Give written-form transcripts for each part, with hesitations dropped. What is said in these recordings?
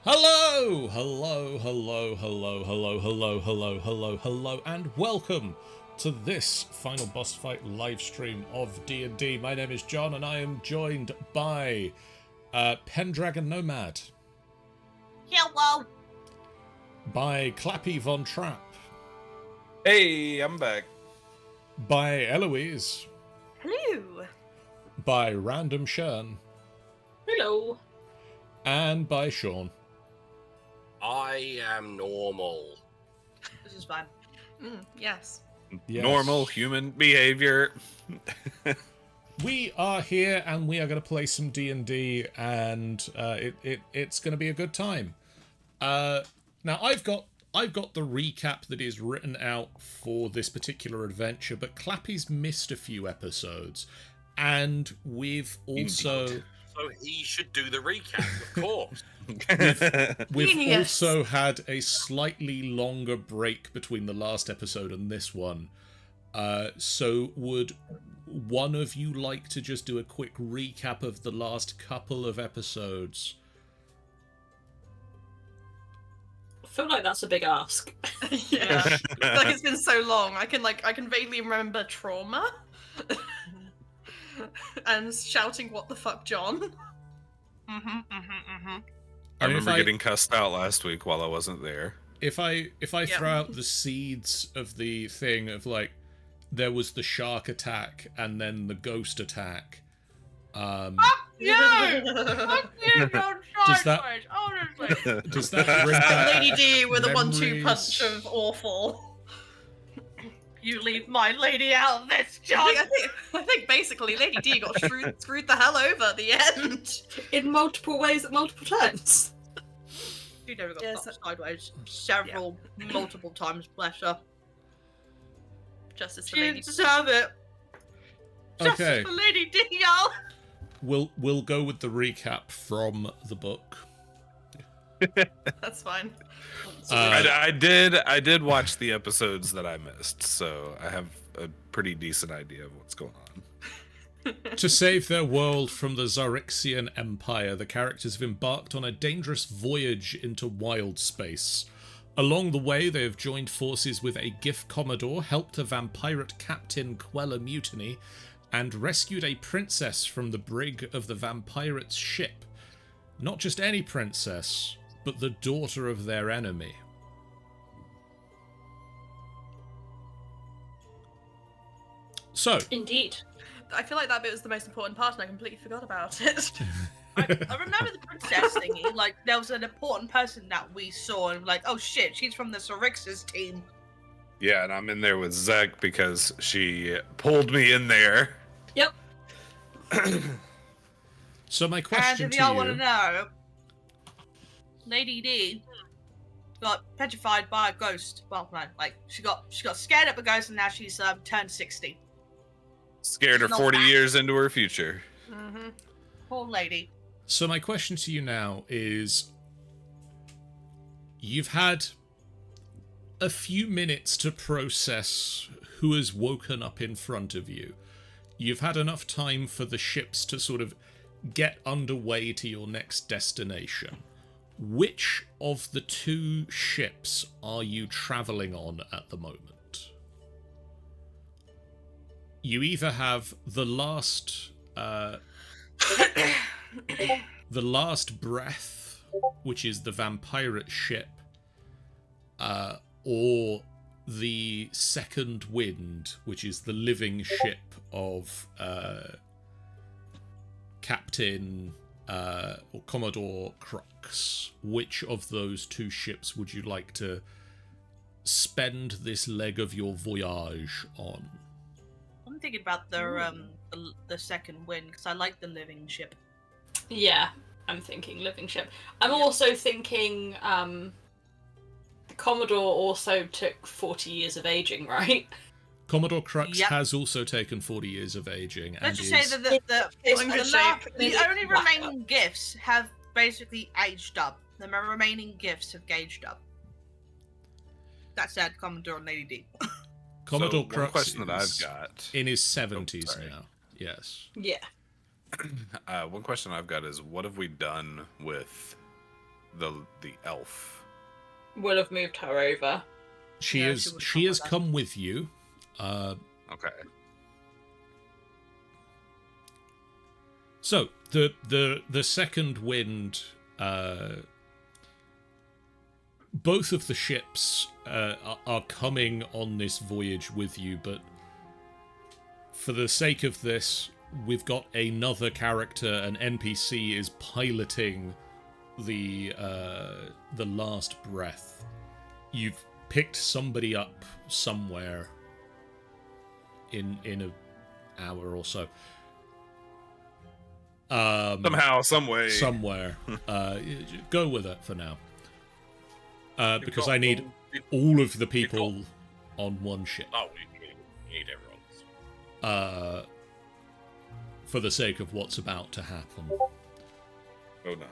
Hello, hello, hello, hello, hello, hello, hello, hello, hello, and welcome to this final boss fight live stream of D&D. My name is John, and I am joined by Pendragon Nomad. Hello. By Clappy Von Trapp. Hey, I'm back. By Eloise. Hello. By Random Shern. Hello. And by Sean. I am normal. This is fine. Yes. Yes. Normal human behavior. We are here, and we are going to play some D&D, and it's going to be a good time. Now, I've got the recap that is written out for this particular adventure, but Clappy's missed a few episodes, and we've also... So he should do the recap, of course. We've also had a slightly longer break between the last episode and this one. So would one of you like to just do a quick recap of the last couple of episodes? I feel like that's a big ask. Yeah. Like it's been so long. I can vaguely remember trauma. And shouting, "What the fuck, John?" I remember getting cussed out last week while I wasn't there. If I throw out the seeds of the thing of like, there was the shark attack and then the ghost attack. No! Does that bring back Lady D with a 1-2 memories? punch of awful. You leave my lady out of this, John. I think basically Lady D got screwed the hell over at the end. In multiple ways at multiple times. She never got knocked sideways multiple times, bless her. Justice for Lady D. Deserve it. Okay. Justice for Lady D, y'all. We'll go with the recap from the book. That's fine. I did watch the episodes that I missed, so I have a pretty decent idea of what's going on. To save their world from the Xaryxian Empire, the characters have embarked on a dangerous voyage into wild space. Along the way, they have joined forces with a Gif Commodore, helped a vampirate captain quell a mutiny, and rescued a princess from the brig of the vampirate's ship. Not just any princess, but the daughter of their enemy. So, Indeed. I feel like that bit was the most important part and I completely forgot about it. I remember the princess thingy, like there was an important person that we saw and like, oh shit, she's from the Xaryxis team. Yeah, and I'm in there with Zeg because she pulled me in there. Yep. so my question And to if y'all you... want to know, Lady D got petrified by a ghost. Well, no, like she got scared of a ghost and now she's turned 60. Scared her Not 40 bad. years into her future. Mm-hmm. Poor lady. So my question to you now is, you've had a few minutes to process who has woken up in front of you. You've had enough time for the ships to sort of get underway to your next destination. Which of the two ships are you traveling on at the moment? You either have the last breath, which is the vampirate ship, or the second wind, which is the living ship of Captain or Commodore Crux. Which of those two ships would you like to spend this leg of your voyage on? I'm thinking about the second wind because I like the living ship. Yeah, I'm thinking living ship. I'm also thinking the Commodore also took 40 years of aging, right? Commodore Crux has also taken 40 years of aging. Let's and just say that the only Wow. remaining gifts have basically aged up. The remaining gifts have aged up. That said, Commodore and Lady D. Commodore So, Crux one question that is I've got. in his 70s sorry. now. Yes. Yeah. One question I've got is, what have we done with the elf. Will have moved her over. She Yeah, is. she would She come has with us. come with you. Okay. So the second wind. Both of the ships are coming on this voyage with you, but for the sake of this, we've got another character, an NPC, is piloting the last breath. You've picked somebody up somewhere in an hour or so. Somehow, some way. Somewhere. Go with it for now. Because got I need all of the people on one ship. Oh, we need everyone's. For the sake of what's about to happen. Oh no.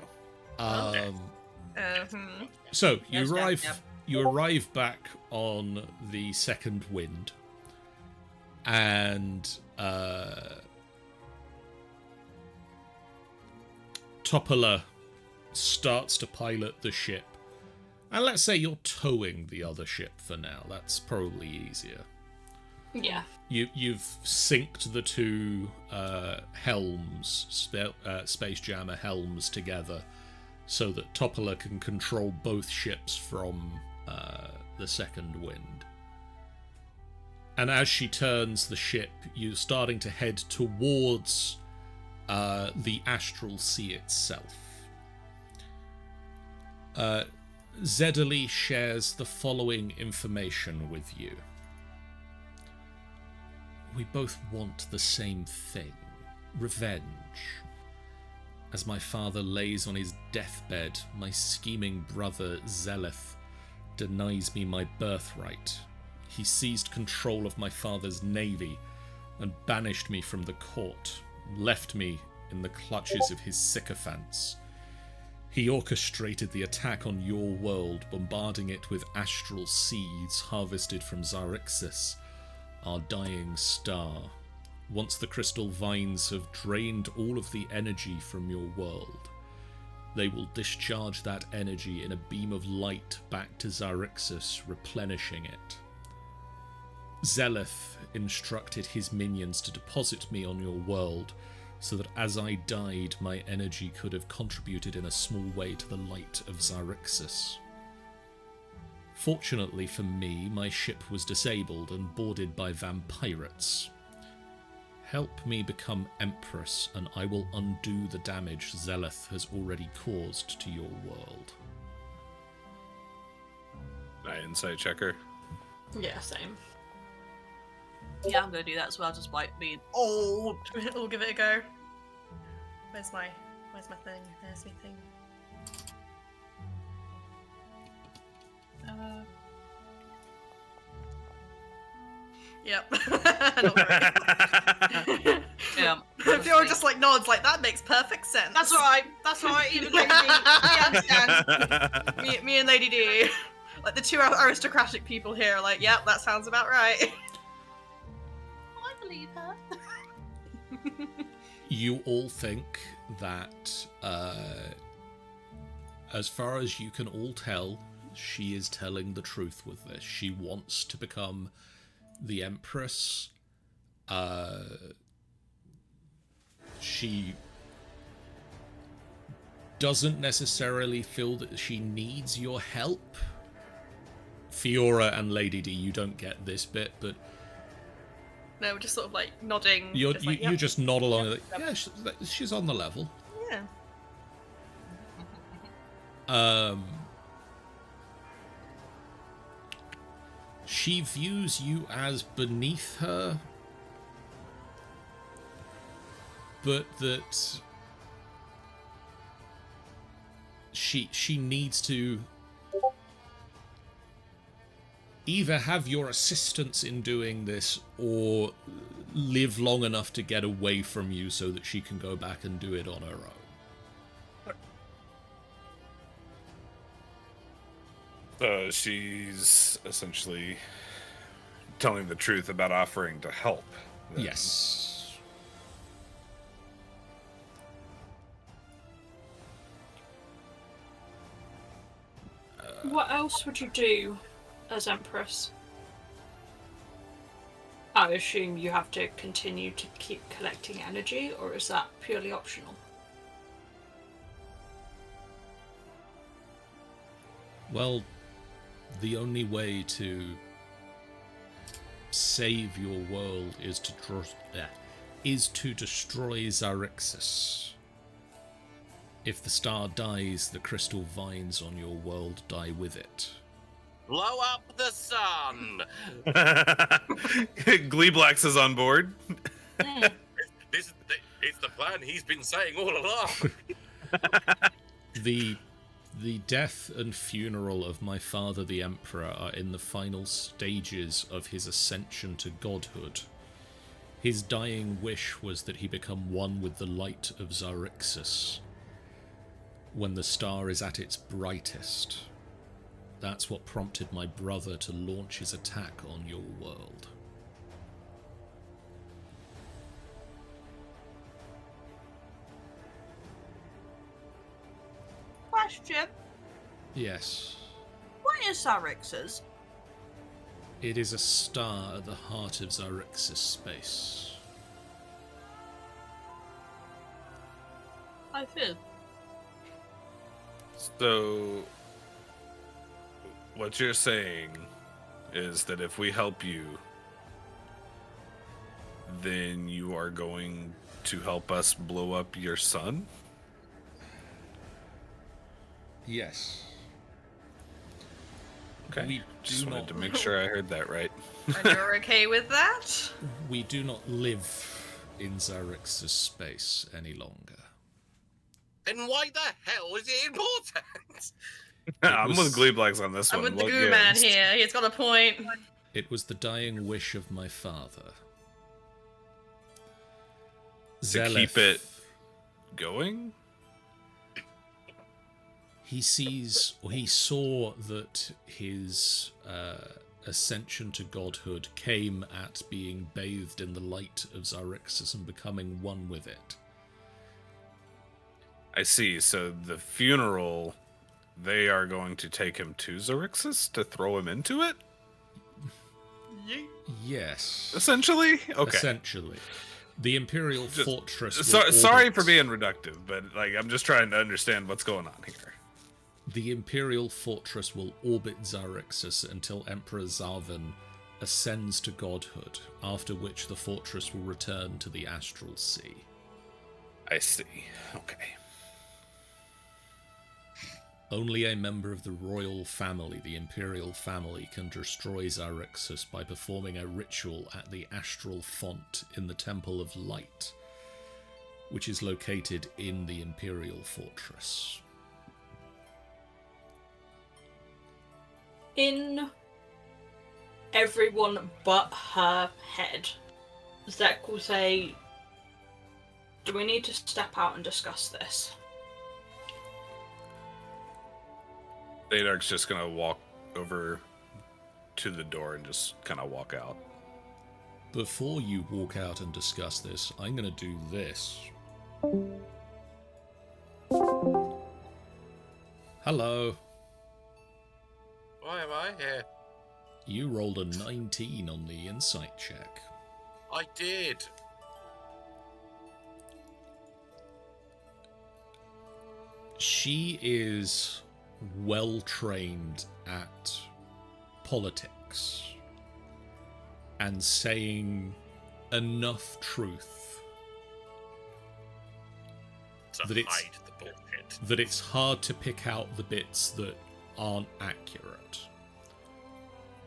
So Yes, you arrive back on the second wind, and Topola starts to pilot the ship. And let's say you're towing the other ship for now. That's probably easier. Yeah. You've synced the two helms, Spelljammer helms together, so that Topola can control both ships from the second wind. And as she turns the ship, you're starting to head towards the astral sea itself. Zedali shares the following information with you. We both want the same thing, revenge. As my father lays on his deathbed, my scheming brother Zeleth denies me my birthright. He seized control of my father's navy and banished me from the court, left me in the clutches of his sycophants. He orchestrated the attack on your world, bombarding it with astral seeds harvested from Xaryxis, our dying star. Once the crystal vines have drained all of the energy from your world, they will discharge that energy in a beam of light back to Xaryxis, replenishing it. Zeleth instructed his minions to deposit me on your world, so that as I died, my energy could have contributed in a small way to the light of Xaryxis. Fortunately for me, my ship was disabled and boarded by vampirates. Help me become Empress, and I will undo the damage Zeleth has already caused to your world. Insight checker. Yeah, same. Yeah, I'm gonna do that as well, despite being old. We'll give it a go. Where's my thing? There's my thing. Yep. Not great. Yeah. Fiora just like nods, like that makes perfect sense. That's alright. That's alright. Even Lady D, we understand. Me and Lady D, like the two aristocratic people here, are like, yep, that sounds about right. I believe her. You all think that, as far as you can all tell, she is telling the truth with this. She wants to become the Empress. She doesn't necessarily feel that she needs your help. Fiora and Lady D, you don't get this bit, but No, we're just sort of like nodding. you just like, yep. just nod along. Yep, Like, yeah, she's on the level. Yeah. She views you as beneath her, but that she needs to either have your assistance in doing this or live long enough to get away from you so that she can go back and do it on her own. She's essentially telling the truth about offering to help. then. Yes. What else would you do as Empress? I assume you have to continue to keep collecting energy, or is that purely optional? Well, the only way to save your world is to destroy Xaryxis. If the star dies, the crystal vines on your world die with it. Blow up the sun! Gleeblax is on board. It's the plan he's been saying all along. The death and funeral of my father, the Emperor, are in the final stages of his ascension to godhood. His dying wish was that he become one with the light of Xaryxis when the star is at its brightest. That's what prompted my brother to launch his attack on your world. Question. Yes. What is Xaryxis? It is a star at the heart of Xaryxis space. I feel. So, what you're saying is that if we help you, then you are going to help us blow up your sun? Yes. Okay. We Just do wanted not, to make sure I heard that right. And you're okay with that? we do not live in Xaryxis space any longer. Then why the hell is it important? I'm with Gleeblax on this I'm one. with the What goo man gives? here. He's got a point. It was the dying wish of my father. To keep it going? He saw that his ascension to godhood came at being bathed in the light of Xaryxis and becoming one with it. I see. So the funeral, they are going to take him to Xaryxis to throw him into it? Yes. Essentially? Okay. Essentially. The Imperial Fortress... Sorry for being reductive, but like I'm just trying to understand what's going on here. The Imperial Fortress will orbit Xaryxis until Emperor Zarvan ascends to godhood, after which the fortress will return to the Astral Sea. I see. Okay. Only a member of the royal family, the Imperial family, can destroy Xaryxis by performing a ritual at the Astral Font in the Temple of Light, which is located in the Imperial Fortress. In everyone but her head, Zek will say, do we need to step out and discuss this? Zadark's just gonna walk over to the door and just kind of walk out. Before you walk out and discuss this, I'm going to do this. Hello. Why am I here? You rolled a 19 on the insight check. I did. She is well trained at politics and saying enough truth To hide the bullshit. that it's hard to pick out the bits that aren't accurate.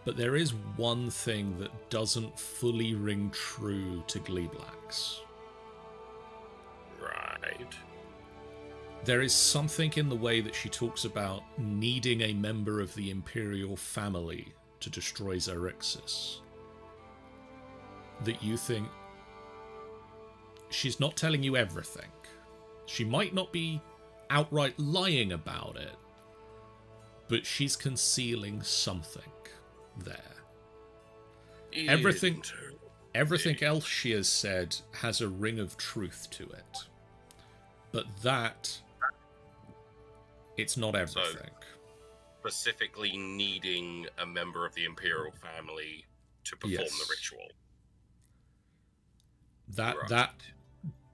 But there is one thing that doesn't fully ring true to Gleeblax. Right. There is something in the way that she talks about needing a member of the Imperial family to destroy Xaryxis that you think she's not telling you everything. She might not be outright lying about it, but she's concealing something there. Everything else she has said has a ring of truth to it. But that, it's not everything. specifically needing a member of the Imperial family to perform the ritual. That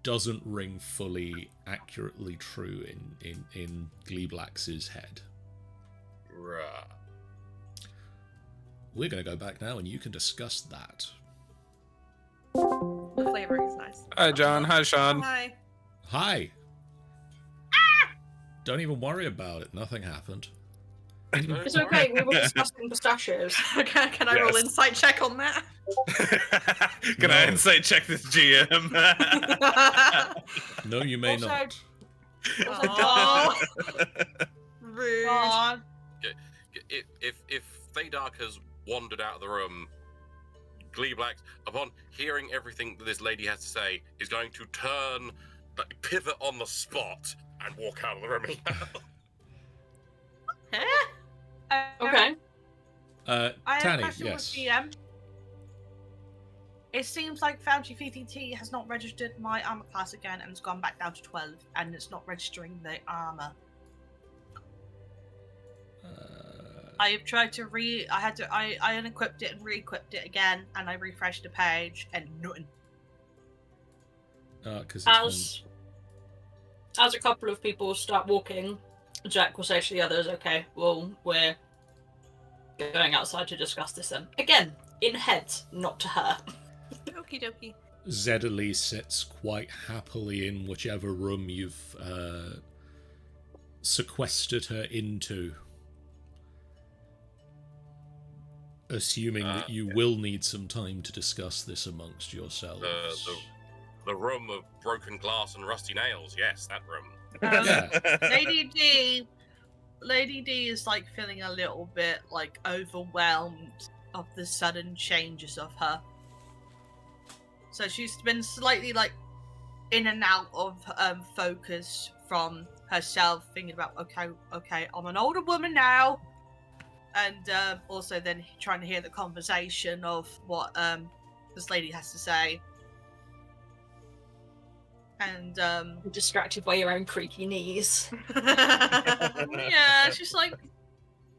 doesn't ring fully accurately true in Gleeblax's head. Right. We're going to go back now, and you can discuss that. The flavoring is nice. Hi, John. Hi, Sean. Hi. Hi. Don't even worry about it. Nothing happened. It's okay, we were discussing pistachios. Okay, can I roll insight check on that? Can I insight check this GM? No, you may Also- not. Oh, rude. God. If Thaydark has wandered out of the room, Gleeblax, upon hearing everything that this lady has to say, is going to turn, pivot on the spot, and walk out of the room. Okay. I have a Tanny, question yes. with GM. It seems like Foundry VTT has not registered my armor class again and it's gone back down to 12, and it's not registering the armor. I have tried to I unequipped it and re-equipped it again, and I refreshed the page, and nothing. Because As a couple of people start walking, Jack will say to the others, okay, well, we're going outside to discuss this then. Again, in heads, not to her. Okie dokie. Zedley sits quite happily in whichever room you've sequestered her into, assuming that you will need some time to discuss this amongst yourselves. The room of broken glass and rusty nails. Yes, that room. Lady D is like feeling a little bit like overwhelmed of the sudden changes of her. So she's been slightly like in and out of focus from herself, thinking about okay, I'm an older woman now, and also then trying to hear the conversation of what this lady has to say. And Distracted by your own creaky knees. yeah, she's like,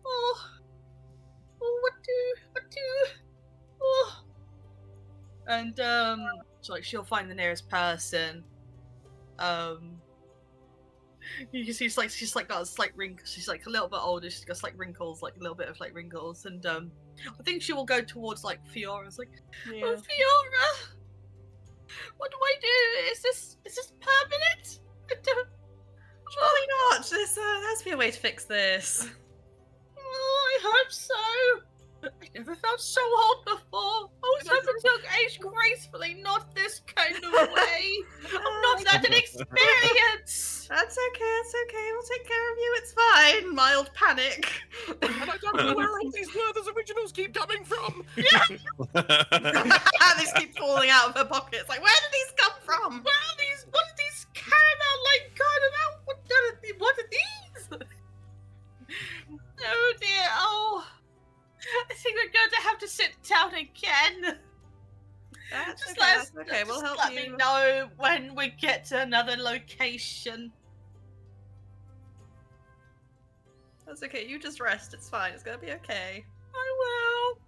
oh, what do, and so like she'll find the nearest person. You can see she's like got a slight wrinkle. She's like a little bit older. She's got slight wrinkles, like a little bit of like wrinkles, and I think she will go towards like Fiora's like, Yeah. oh Fiora, what do I do? Is this permanent? I don't. Surely not. There has to be a way to fix this. Oh, I hope so. I never felt so old before. I was hoping to age gracefully, not this kind of way. I'm not that an experience. That's okay. We'll take care of you. It's fine. Mild panic. And I don't know where all these Werther's originals keep coming from. They just keep falling out of her pockets. Like, where did these come from? What are these caramel like kind of out? What are these? Oh dear. Oh, I think we're going to have to sit down again. That's Just okay. let Okay, we'll help let you. me know when we get to another location. That's okay. You just rest. It's fine. It's gonna be okay. I will.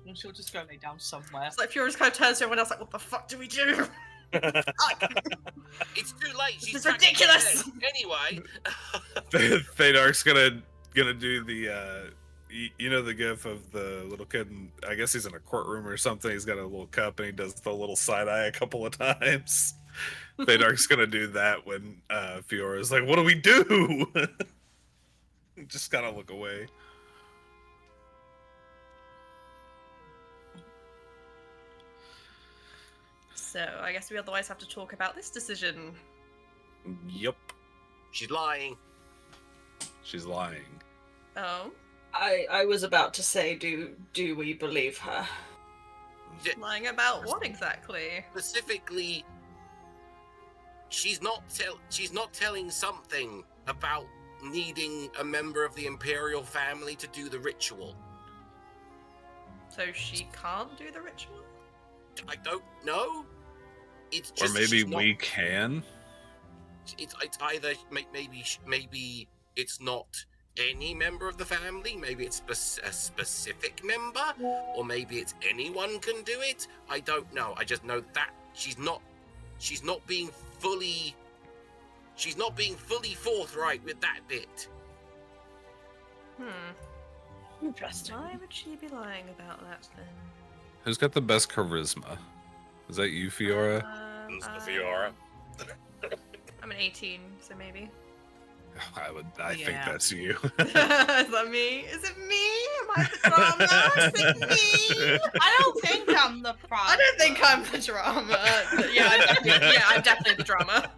And she'll just go lay down somewhere. It's like Fiora just kind of turns to everyone else like, what the fuck do we do? It's too late. She's This is tracked me ridiculous. down. Anyway. Thaydark's gonna do the you know the gif of the little kid, and I guess he's in a courtroom or something. He's got a little cup and he does the little side eye a couple of times. Thaydark's gonna do that when Fiora's like, "What do we do?" Just gotta look away. So I guess we otherwise have to talk about this decision. Yep, She's lying. she's lying. Oh, I was about to say, do we believe her? lying about what exactly? Specifically, she's not telling something about needing a member of the Imperial family to do the ritual. So she can't do the ritual? I don't know. It's Or just maybe she's not- we can. It's either maybe it's not any member of the family. Maybe it's a specific member, or maybe it's anyone can do it. I don't know. I just know that she's not being fully forthright with that bit. Interesting. Why would she be lying about that then? Who's got the best charisma? Is that you, Fiora? It's the Fiora. I'm an 18, so maybe. I think that's you. Is that me? Is it me? Am I the drama? Is it me? I don't think I'm the problem. I don't think I'm the drama. But yeah, I'm definitely the drama.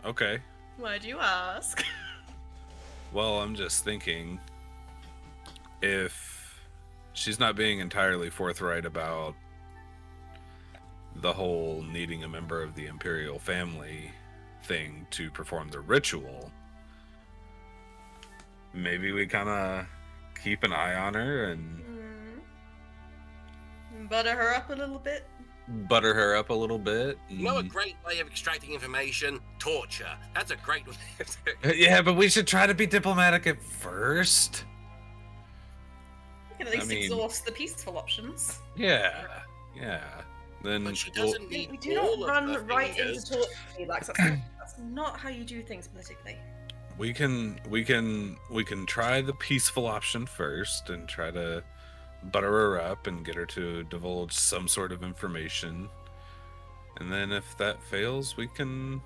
Okay. Why'd you ask? Well, I'm just thinking, if she's not being entirely forthright about the whole needing a member of the Imperial family thing to perform the ritual, maybe we kind of keep an eye on her and Butter her up a little bit. butter her up a little bit. You know, a great way of extracting information? Torture. That's a great way of doing it. Yeah, but we should try to be diplomatic at first. You can at least exhaust the peaceful options. Yeah. Then But she doesn't need We do all not of run the right fingers. into torture. Like, that's not how you do things politically. we can try the peaceful option first and try to butter her up and get her to divulge some sort of information. And then if that fails, we can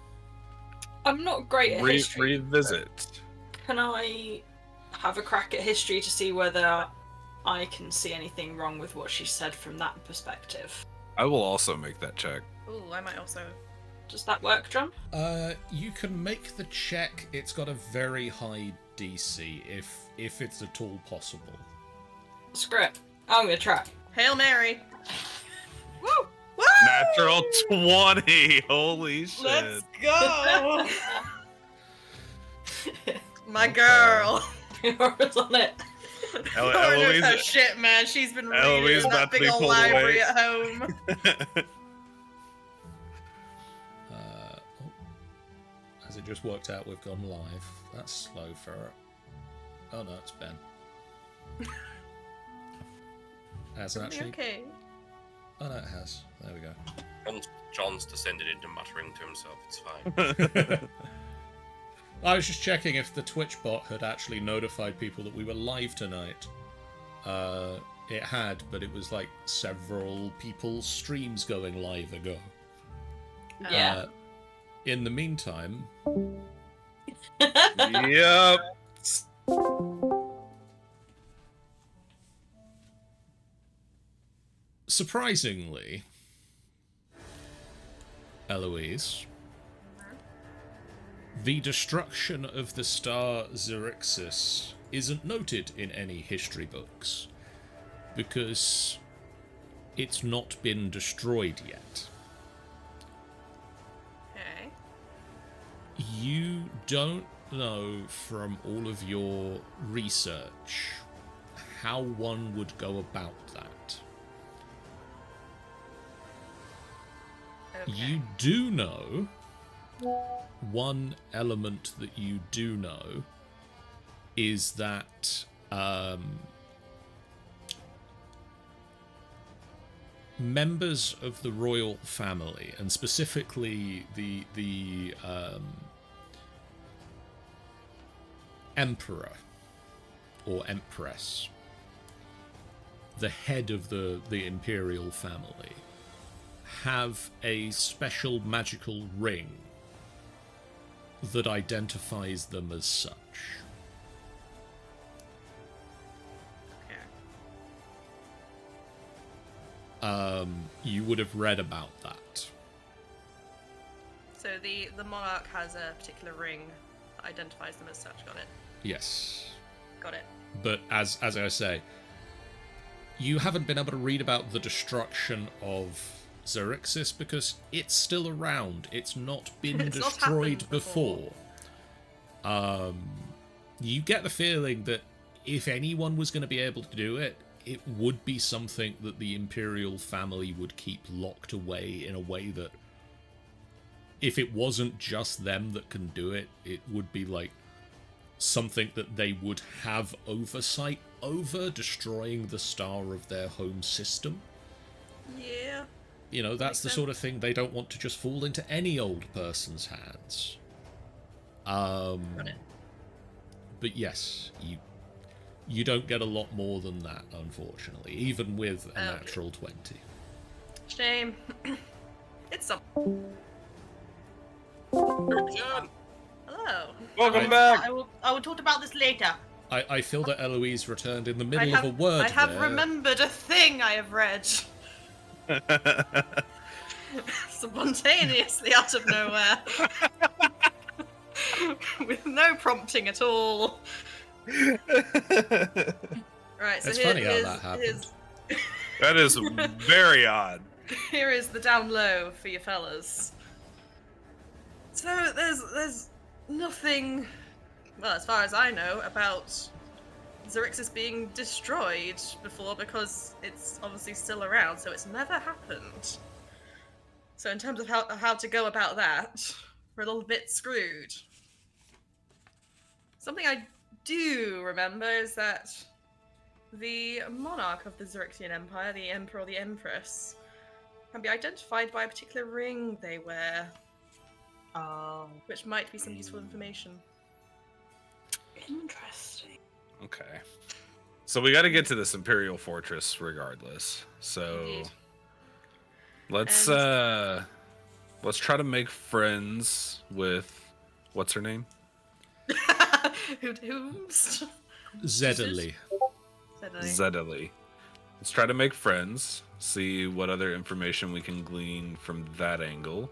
I'm not great at history. revisit. Can I have a crack at history to see whether I can see anything wrong with what she said from that perspective? I will also make that check. Ooh, I might also. Does that work, John? You can make the check. It's got a very high DC, if it's at all possible. Screw it. I'm gonna try. Hail Mary! Woo! Woo! Natural 20! Holy shit. Let's go! My girl! Yours on it. Knows her shit, man. She's been reading Eloise in that about to big be old pulled library away. at home. As it just worked out, we've gone live. That's slow for... Oh no, it's Ben. Hasn't actually... Okay. Oh no, it has. There we go. John's descended into muttering to himself. It's fine. I was just checking if the Twitch bot had actually notified people that we were live tonight. It had, but it was like several people's streams going live ago. Yeah. In the meantime... Yep. Surprisingly, Eloise, the destruction of the star Xaryxis isn't noted in any history books because it's not been destroyed yet. Okay. You don't know from all of your research how one would go about that. Okay. You do know, one element that you do know is that members of the royal family, and specifically the emperor or empress, the head of the imperial family, have a special magical ring that identifies them as such. Okay. You would have read about that. So the monarch has a particular ring that identifies them as such. Got it. Yes. Got it. But as I say, you haven't been able to read about the destruction of Xaryxis because it's still around. It's not been It's not destroyed happened before. You get the feeling that if anyone was going to be able to do it, it would be something that the imperial family would keep locked away in a way that if it wasn't just them that can do it, it would be like something that they would have oversight over, destroying the star of their home system. Yeah. You know, that's the sort of thing they don't want to just fall into any old person's hands. But yes, you don't get a lot more than that, unfortunately, even with a natural 20. Shame. It's some. Return. Hello. Welcome back. I will talk about this later. I feel that Eloise returned in the middle of a word I have there. remembered a thing I have read. Spontaneously out of nowhere. With no prompting at all. Right, so It's funny how that happened. That is very odd. Here is the down low for you fellas. So there's nothing, well, as far as I know, about Xaryxis being destroyed before, because it's obviously still around, so it's never happened. So in terms of how to go about that, we're a little bit screwed. Something I do remember is that the monarch of the Xaryxian Empire, the Emperor or the Empress, can be identified by a particular ring they wear, which might be some useful information. Interesting. Okay. So we got to get to this Imperial Fortress regardless. So Indeed. let's try to make friends with what's her name? Who's? Zedderly. Zedderly. Let's try to make friends, see what other information we can glean from that angle.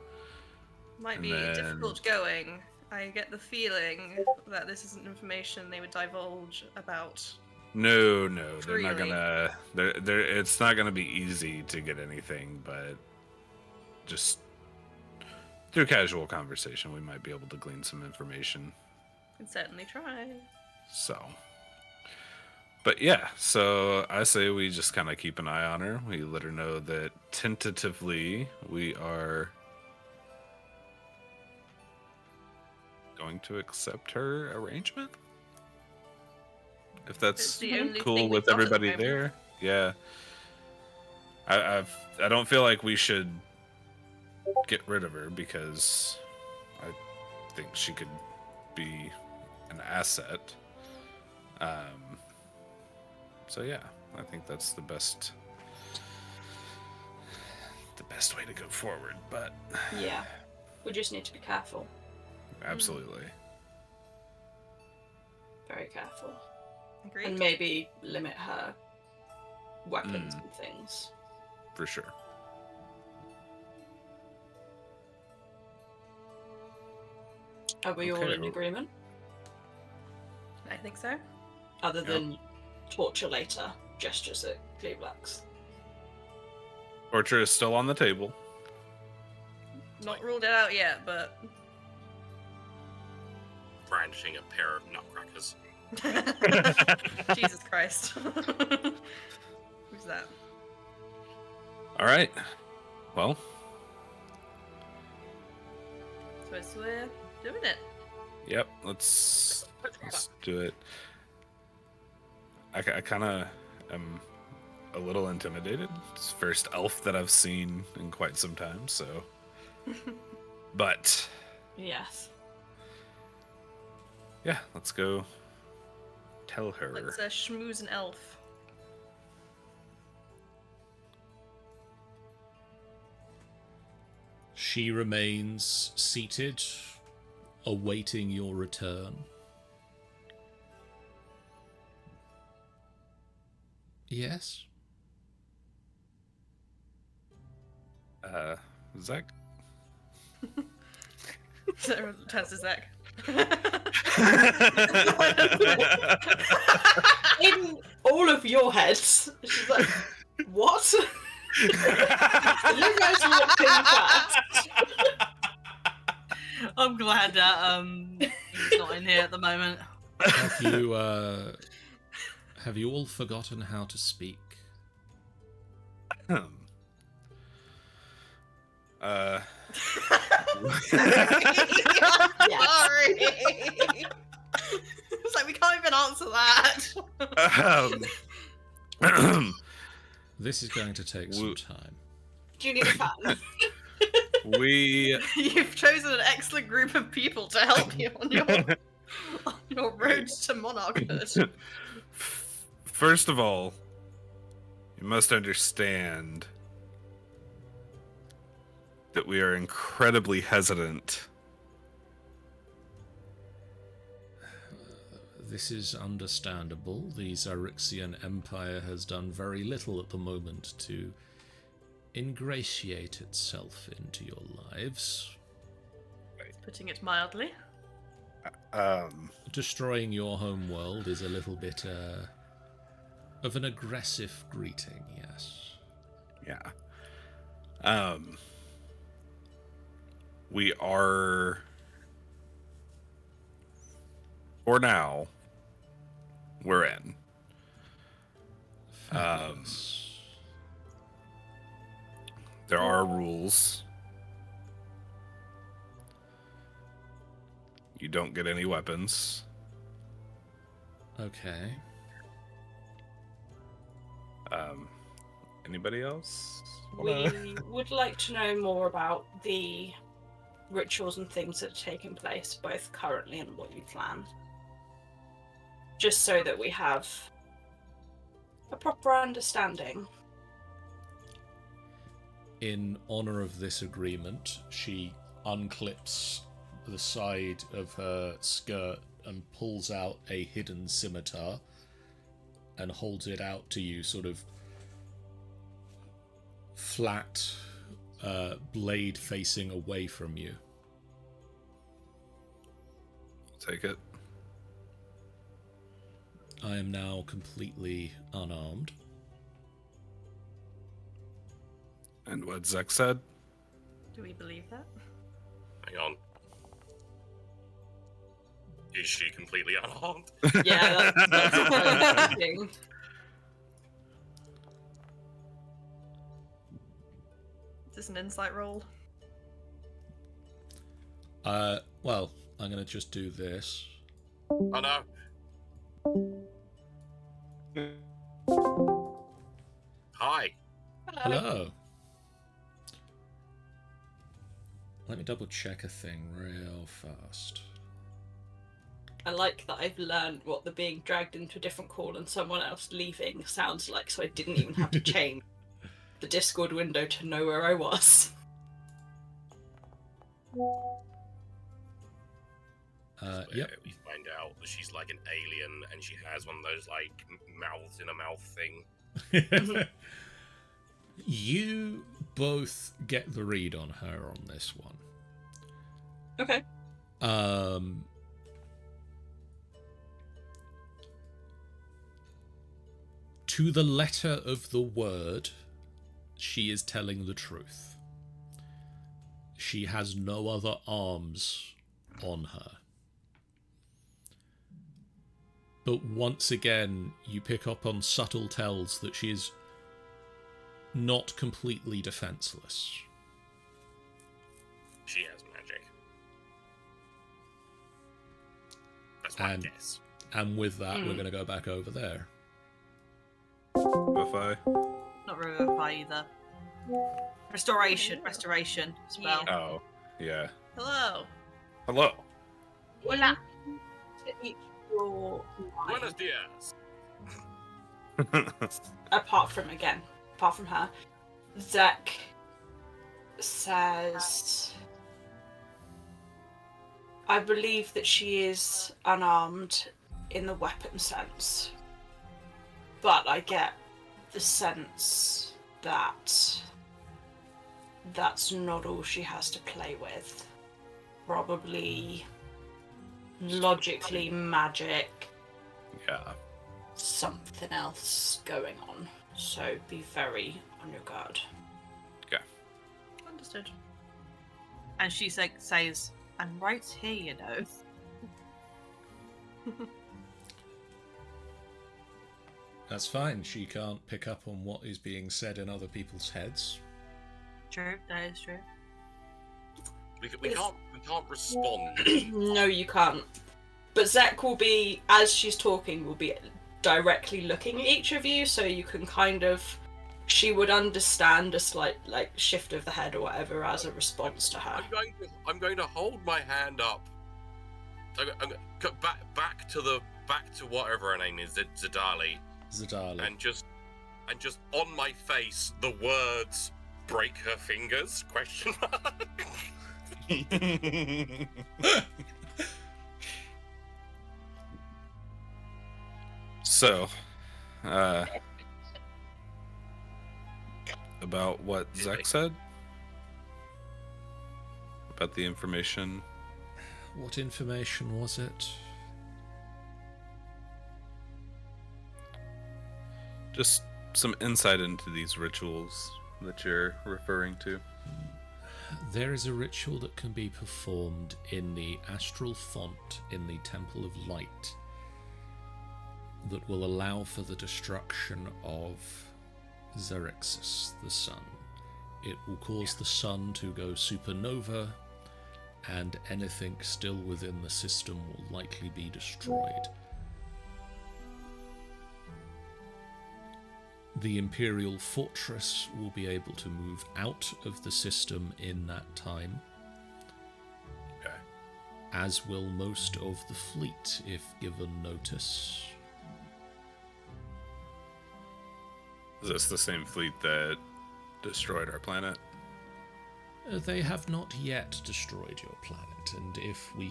Might be difficult going. I get the feeling that this isn't information they would divulge about. No, they're not Freely. gonna. It's not gonna be easy to get anything, but just through casual conversation, we might be able to glean some information. Can certainly try. So, but yeah, so I say we just kind of keep an eye on her. We let her know that tentatively we are going to accept her arrangement. If that's the only cool thing with we've got at the everybody moment. there, yeah. I don't feel like we should get rid of her, because I think she could be an asset. So yeah, I think that's the best way to go forward. But Yeah. We just need to be careful. absolutely. Very careful. Agreed. And maybe limit her weapons and things. For sure. Are we all Okay, in well- agreement? I think so. Other than torture later gestures at Gleeblax. Torture is still on the table. Not ruled it out yet, but Brandishing a pair of nutcrackers. Jesus Christ. Who's that? All right. Well, So we're doing it. yep. Let's do it. I kind of am a little intimidated. It's the first elf that I've seen in quite some time, so. But Yes. yeah, let's go tell her. Let's schmooze an elf. She remains seated, awaiting your return. Yes? Zach? So turns to Zach. In all of your heads, she's like, what? You guys walked in fast. I'm glad that he's not in here at the moment. Have you all forgotten how to speak? Sorry. It's like we can't even answer that. This is going to take some time. Do you need a fan? You've chosen an excellent group of people to help you on your road to monarchhood. First of all, you must understand that we are incredibly hesitant. This is understandable. The Xaryxian Empire has done very little at the moment to ingratiate itself into your lives. Putting it mildly. Destroying your home world is a little bit of an aggressive greeting, yes. Yeah. We are, for now, we're in. There are rules. You don't get any weapons. Okay. Anybody else? We would like to know more about the rituals and things that are taking place, both currently and what you plan. Just so that we have a proper understanding. In honor of this agreement, she unclips the side of her skirt and pulls out a hidden scimitar and holds it out to you, sort of flat, blade facing away from you. Take it. I am now completely unarmed. And what Zek said? Do we believe that? Hang on. Is she completely unarmed? Yeah, that's a thing. Is this an insight roll? Well, I'm going to just do this. Oh no. Hi. Hello. Let me double check a thing real fast. I like that I've learned what the being dragged into a different call and someone else leaving sounds like, so I didn't even have to change the Discord window to know where I was. Yep. We find out that she's like an alien and she has one of those like mouths in a mouth thing. You both get the read on her on this one. Okay. To the letter of the word, she is telling the truth. She has no other arms on her. But once again, you pick up on subtle tells that she is not completely defenseless. She has magic. That's my guess. And with that, we're going to go back over there. Revivify. Not revivify either. Restoration spell. Oh, yeah. Hello. Hello. Hola. Your Buenos dias. apart from her, Zek says, I believe that she is unarmed in the weapon sense, but I get the sense that that's not all she has to play with. Probably logically magic. Yeah. Something else going on. So be very on your guard. Okay. Understood. And she says, I'm right here, you know. That's fine. She can't pick up on what is being said in other people's heads. True, that is true. We can't respond. No, you can't. But Zek will be, as she's talking, will be directly looking at each of you, so you can kind of. She would understand a slight shift of the head or whatever as a response to her. I'm going to hold my hand up. I'm back to whatever her name is, Zadali. Zadali. And just on my face the words "break her fingers?" ? So, about what Zek said? About the information? What information was it? Just some insight into these rituals that you're referring to. There is a ritual that can be performed in the astral font in the Temple of Light that will allow for the destruction of Xaryxis, the sun. It will cause the sun to go supernova, and anything still within the system will likely be destroyed. The Imperial Fortress will be able to move out of the system in that time, as will most of the fleet if given notice. Is this the same fleet that destroyed our planet? They have not yet destroyed your planet, and if we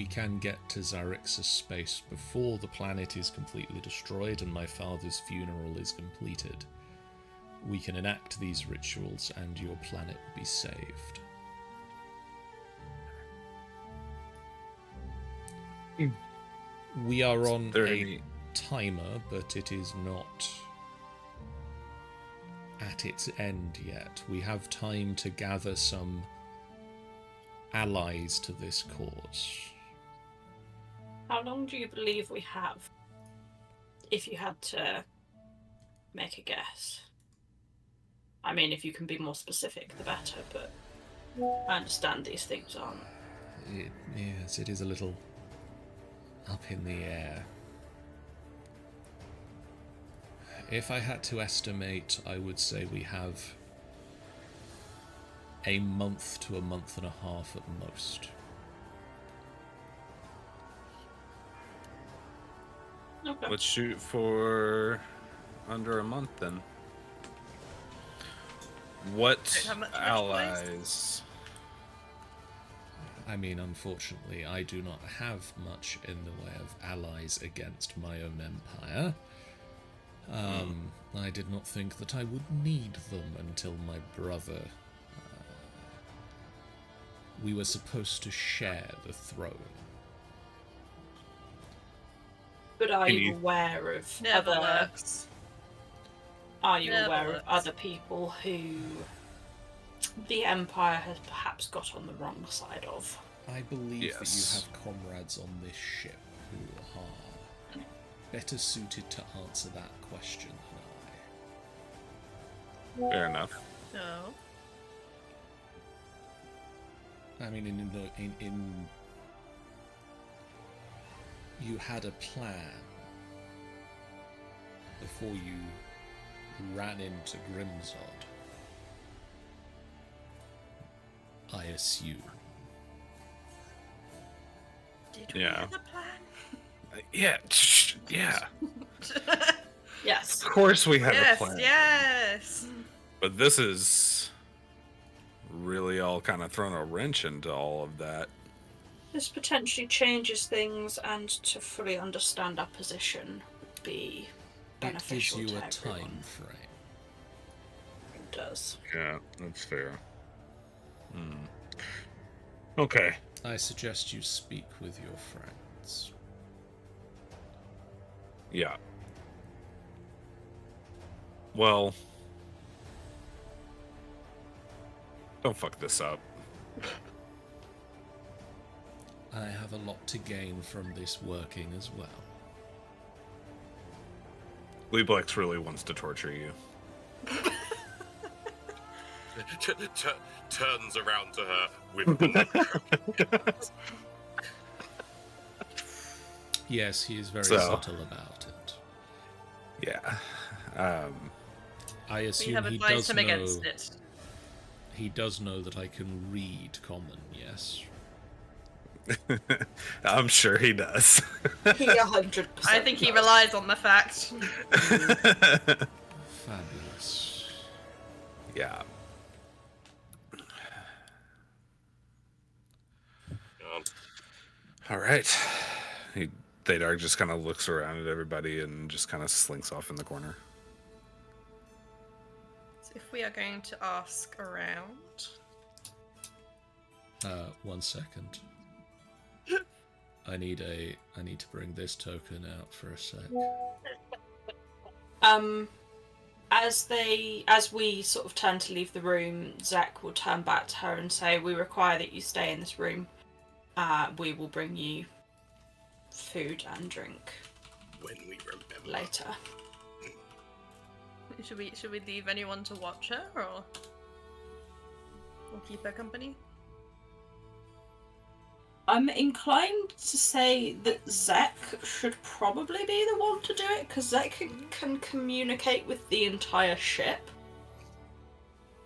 can get to Xaryxis space before the planet is completely destroyed and my father's funeral is completed, we can enact these rituals and your planet will be saved. We are on a timer, but it is not at its end yet. We have time to gather some allies to this cause. How long do you believe we have? If you had to make a guess. I mean, if you can be more specific, the better, but I understand these things aren't. Yes, it is a little up in the air. If I had to estimate, I would say we have a month to a month and a half at most. Okay. Let's shoot for under a month then. What allies? I mean, unfortunately, I do not have much in the way of allies against my own empire. I did not think that I would need them until my brother... we were supposed to share the throne. But are you aware of other... Are you aware of other people who the Empire has perhaps got on the wrong side of? I believe that you have comrades on this ship who are better suited to answer that question than Fair enough. No. I mean, in you had a plan before you ran into Grimzod, I assume. Did we have a plan? Yeah. Yes. Of course we had a plan. Yes. But this is really all kind of thrown a wrench into all of that. This potentially changes things, and to fully understand our position would be beneficial. It gives you to a everyone. time frame. It does. Yeah, that's fair. Okay. I suggest you speak with your friends. Yeah. Well, don't fuck this up. I have a lot to gain from this working as well. Leeblex really wants to torture you. turns around to her with the Yes, he is very So- subtle about it. Yeah. I We assume have he advised does him know. against it. He does know that I can read common. Yes. I'm sure he does. He 100%. I think he does. relies on the fact. Fabulous. Yeah. All right. Thedar just kind of looks around at everybody and just kind of slinks off in the corner. So if we are going to ask around, 1 second. I need to bring this token out for a sec. As we sort of turn to leave the room, Zach will turn back to her and say, "We require that you stay in this room. We will bring you food and drink when we remember later." should we leave anyone to watch her or keep her company? I'm inclined to say that Zach should probably be the one to do it, because Zach can communicate with the entire ship.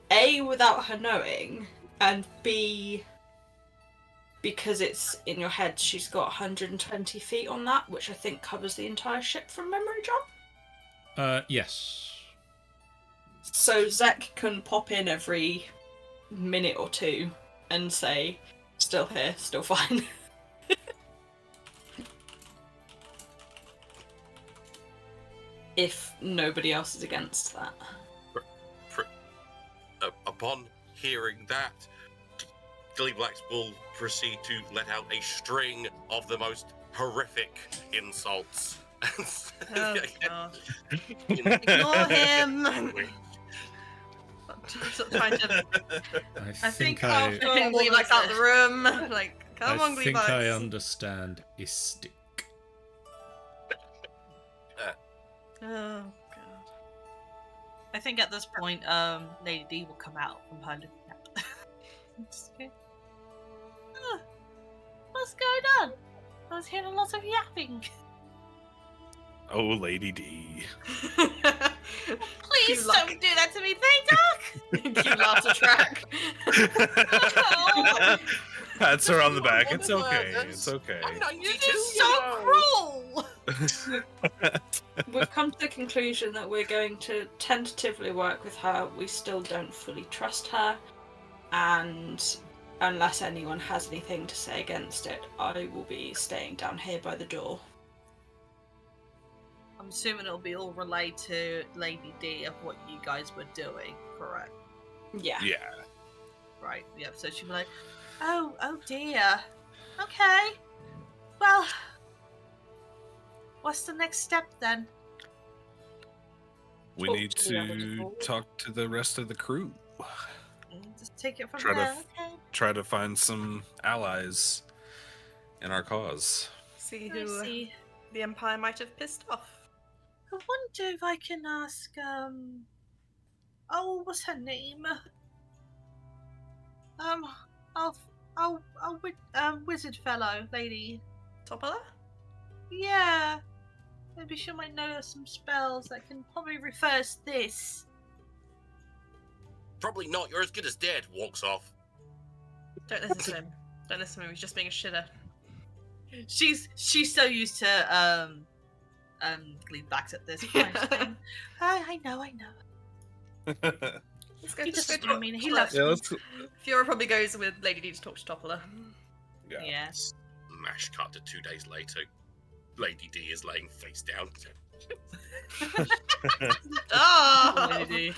A, without her knowing, and B, because it's in your head, she's got 120 feet on that, which I think covers the entire ship from memory, John? Yes. So Zach can pop in every minute or two and say, "Still here, still fine." If nobody else is against that. Upon hearing that, Gleeblacks will proceed to let out a string of the most horrific insults. Oh god. Ignore him! Sort of trying to... I think I I think Gleeblacks out the room. Like, come on, think Gleeblacks. I understand istic. Oh god. I think at this point, Lady D will come out from her little nap. Just go, "Oh, what's going on? I was hearing a lot of yapping. Oh, Lady D. Please luck. don't do that to me, Thaydark!" Cue laughter track. Pats her on the back. It's okay. It's I'm okay. 92, You're you just know. so cruel! We've come to the conclusion that we're going to tentatively work with her. We still don't fully trust her, and unless anyone has anything to say against it, I will be staying down here by the door. I'm assuming it'll be all relayed to Lady D of what you guys were doing, correct? Yeah. Yeah. Right, yeah, so she'll be like, oh dear. Okay. Well, what's the next step then? We Talk need to the others to forward. talk to the rest of the crew. Just take it from Try to there, f- okay? Try to find some allies in our cause. See I who see. the Empire might have pissed off. I wonder if I can ask, oh, what's her name? Wizard fellow, lady. Topola? Yeah. Maybe she might know some spells that can probably reverse this. Probably not. You're as good as dead. Walks off. Don't listen to him. Don't listen to him. He's just being a shitter. She's so used to Gleeblacks at this point. I know. Let's go. He Let's just, go. I mean, he loves Yeah, me. let's. Fiora probably goes with Lady D to talk to Topola. Yeah. Yes. Mash cut to 2 days later. Lady D is laying face down. Oh! Lady.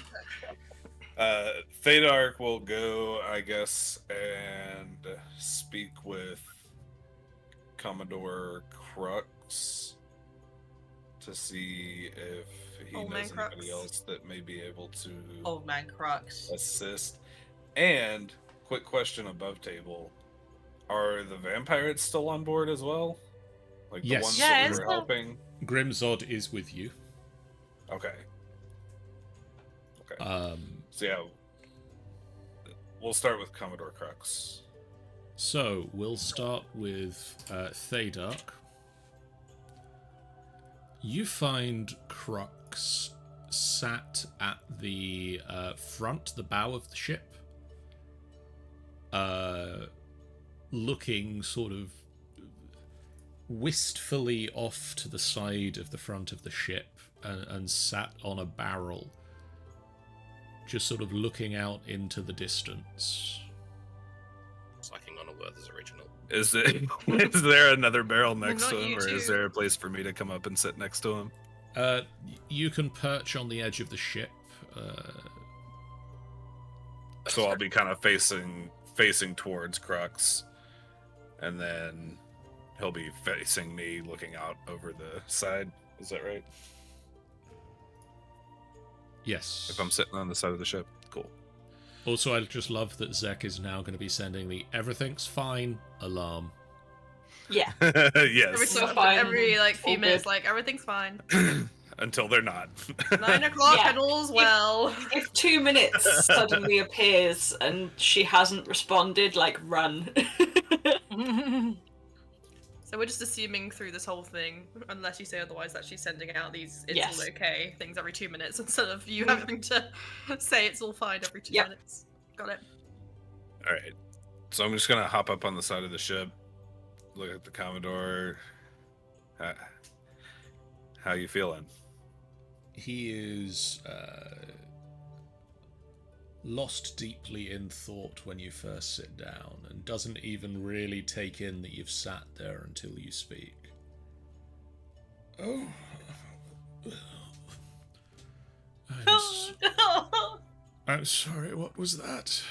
Thaydark will go, I guess, and speak with Commodore Crux to see if he Old knows man anybody Crux. else that may be able to Old man Crux. assist. And quick question above table: are the vampires still on board as well? Like the Yes. ones Yeah, that we it's were the- helping? Grimzod is with you. Okay. Okay. Um, So yeah, We'll start with Commodore Crux. So we'll start with Thaydark. You find Crux sat at the front, the bow of the ship, looking sort of wistfully off to the side of the front of the ship, and sat on a barrel, just sort of looking out into the distance. Sucking on a Werther's original. Is there another barrel next Not to him, you or is two. there a place for me to come up and sit next to him? You can perch on the edge of the ship. So I'll be kind of facing towards Crux, and then he'll be facing me, looking out over the side. Is that right? Yes. If I'm sitting on the side of the ship, cool. Also, I just love that Zek is now going to be sending the "everything's fine" alarm. Yeah. Yes. Every like few All minutes, good. like everything's fine. Until they're not. 9 o'clock Yeah. and all's well. If 2 minutes suddenly appears and she hasn't responded, like, run. So we're just assuming through this whole thing, unless you say otherwise, that she's sending out these "it's Yes. all okay" things every 2 minutes instead of you having to say it's all fine every 2 Yep. minutes. Got it. All right. So I'm just gonna hop up on the side of the ship, look at the Commodore. How you feeling? He is lost deeply in thought when you first sit down, and doesn't even really take in that you've sat there until you speak. Oh. I'm sorry, what was that?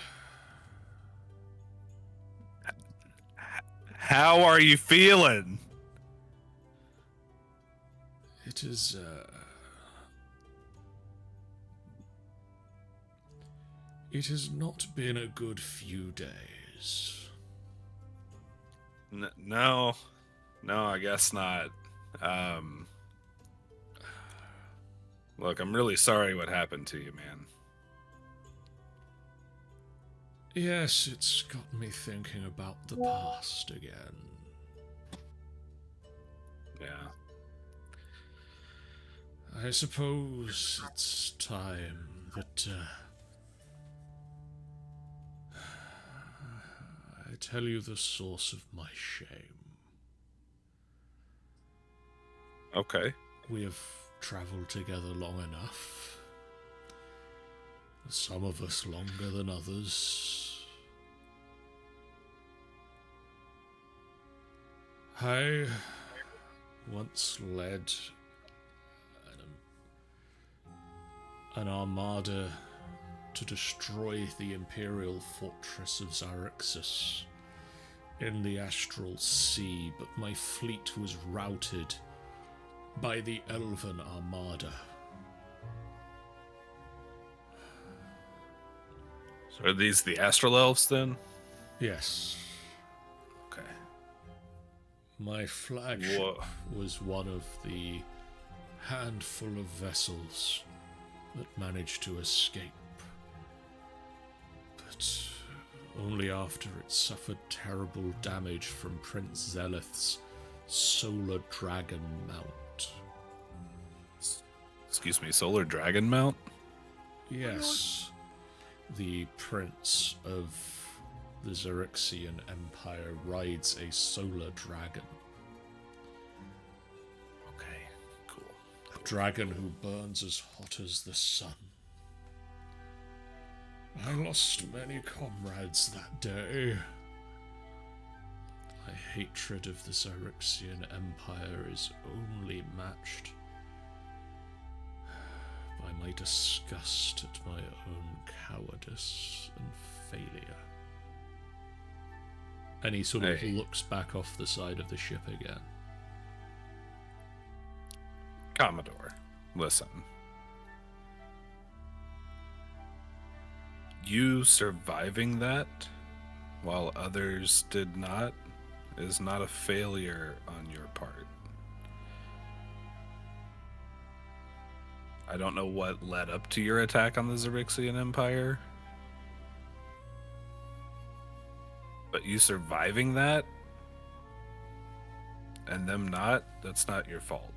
How are you feeling? It is, it has not been a good few days. No, I guess not. Look, I'm really sorry what happened to you, man. Yes, it's got me thinking about the past again. Yeah. I suppose it's time that I tell you the source of my shame. Okay. We have traveled together long enough. Some of us longer than others. I once led an armada to destroy the imperial fortress of Xaryxis in the astral sea, but my fleet was routed by the elven armada. So are these the astral elves then? Yes. Okay. My flagship Whoa. was one of the handful of vessels that managed to escape. But only after it suffered terrible damage from Prince Zelith's solar dragon mount. Excuse me, Solar Dragon Mount? Yes, the prince of the Xaryxian Empire rides a solar dragon. Okay, cool. A dragon who burns as hot as the sun. I lost many comrades that day. My hatred of the Xaryxian Empire is only matched by my disgust at my own cowardice and failure. And he sort of Hey. looks back off the side of the ship again. Commodore, listen. You surviving that while others did not is not a failure on your part. I don't know what led up to your attack on the Xaryxian Empire, But you surviving that and them not, that's not your fault.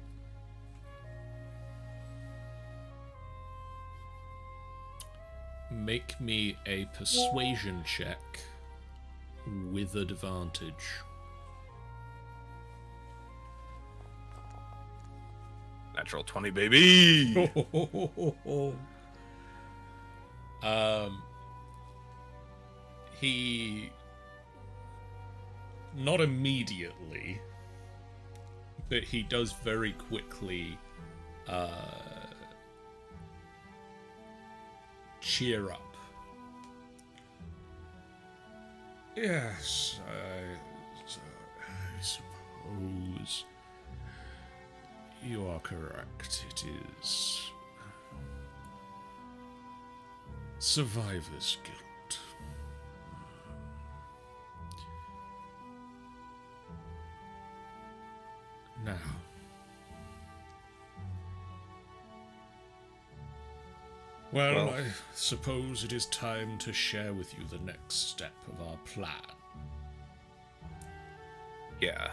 Make me a persuasion check with advantage. Natural 20, baby! He... Not immediately, but he does very quickly cheer up. Yes, I suppose you are correct. It is survivor's guilt. Now, well, I suppose it is time to share with you the next step of our plan. Yeah.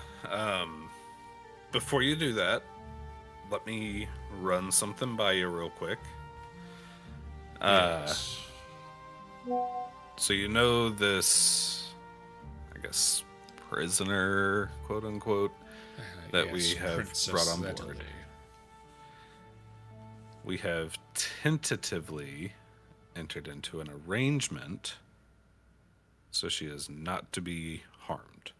Before you do that, let me run something by you real quick. Yes. So you know this, I guess, prisoner, quote unquote, that we have Princess brought on Ledley. board. We have tentatively entered into an arrangement so she is not to be harmed.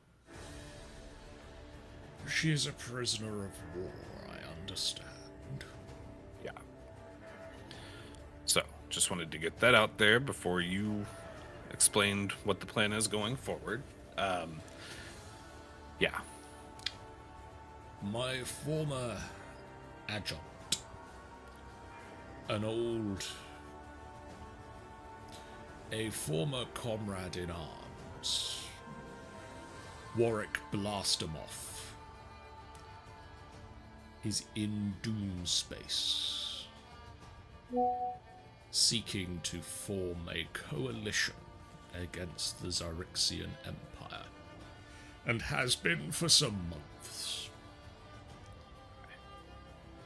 She is a prisoner of war, I understand. Yeah. So, just wanted to get that out there before you explained what the plan is going forward. Yeah. My former adjunct, a former comrade in arms, Warwick Blastermoff, is in doom space, seeking to form a coalition against the Xaryxian Empire, and has been for some months.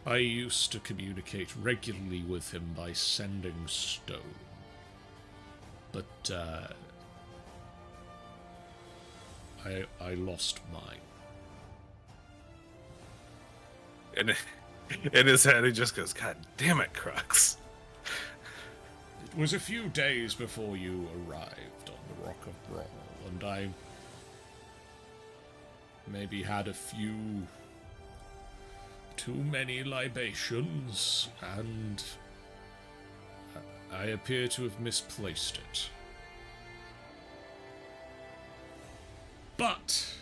I used to communicate regularly with him by sending stone, but I lost mine. And in his head, he just goes, God damn it, Crux. It was a few days before you arrived on the Rock of Brawl, and I maybe had a few too many libations, and I appear to have misplaced it. But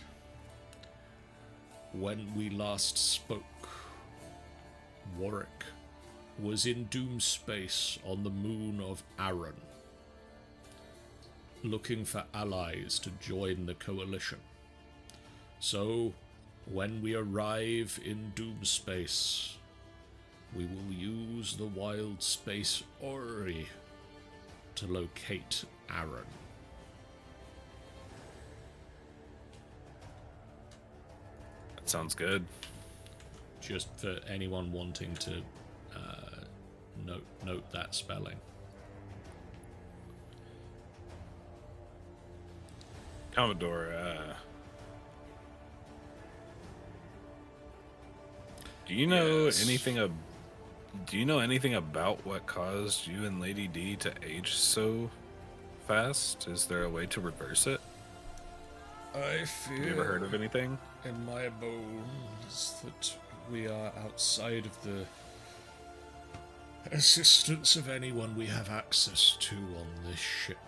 when we last spoke, Warwick was in doom space on the moon of Arran, looking for allies to join the coalition. So, when we arrive in doom space, we will use the wild space orrery to locate Arran. That sounds good. Just for anyone wanting to note that spelling. Commodore, do you know anything about what caused you and Lady D to age so fast? Is there a way to reverse it? I feel Have you ever heard of anything? in my bones that we are outside of the assistance of anyone we have access to on this ship.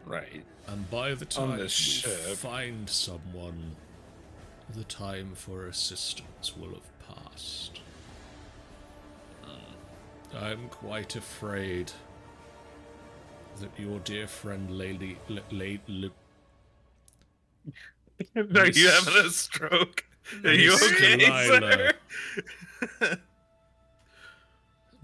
Right. And by the time we this ship. find someone, the time for assistance will have passed. I'm quite afraid that your dear friend Lady... Are you having a stroke? Are you okay, sir?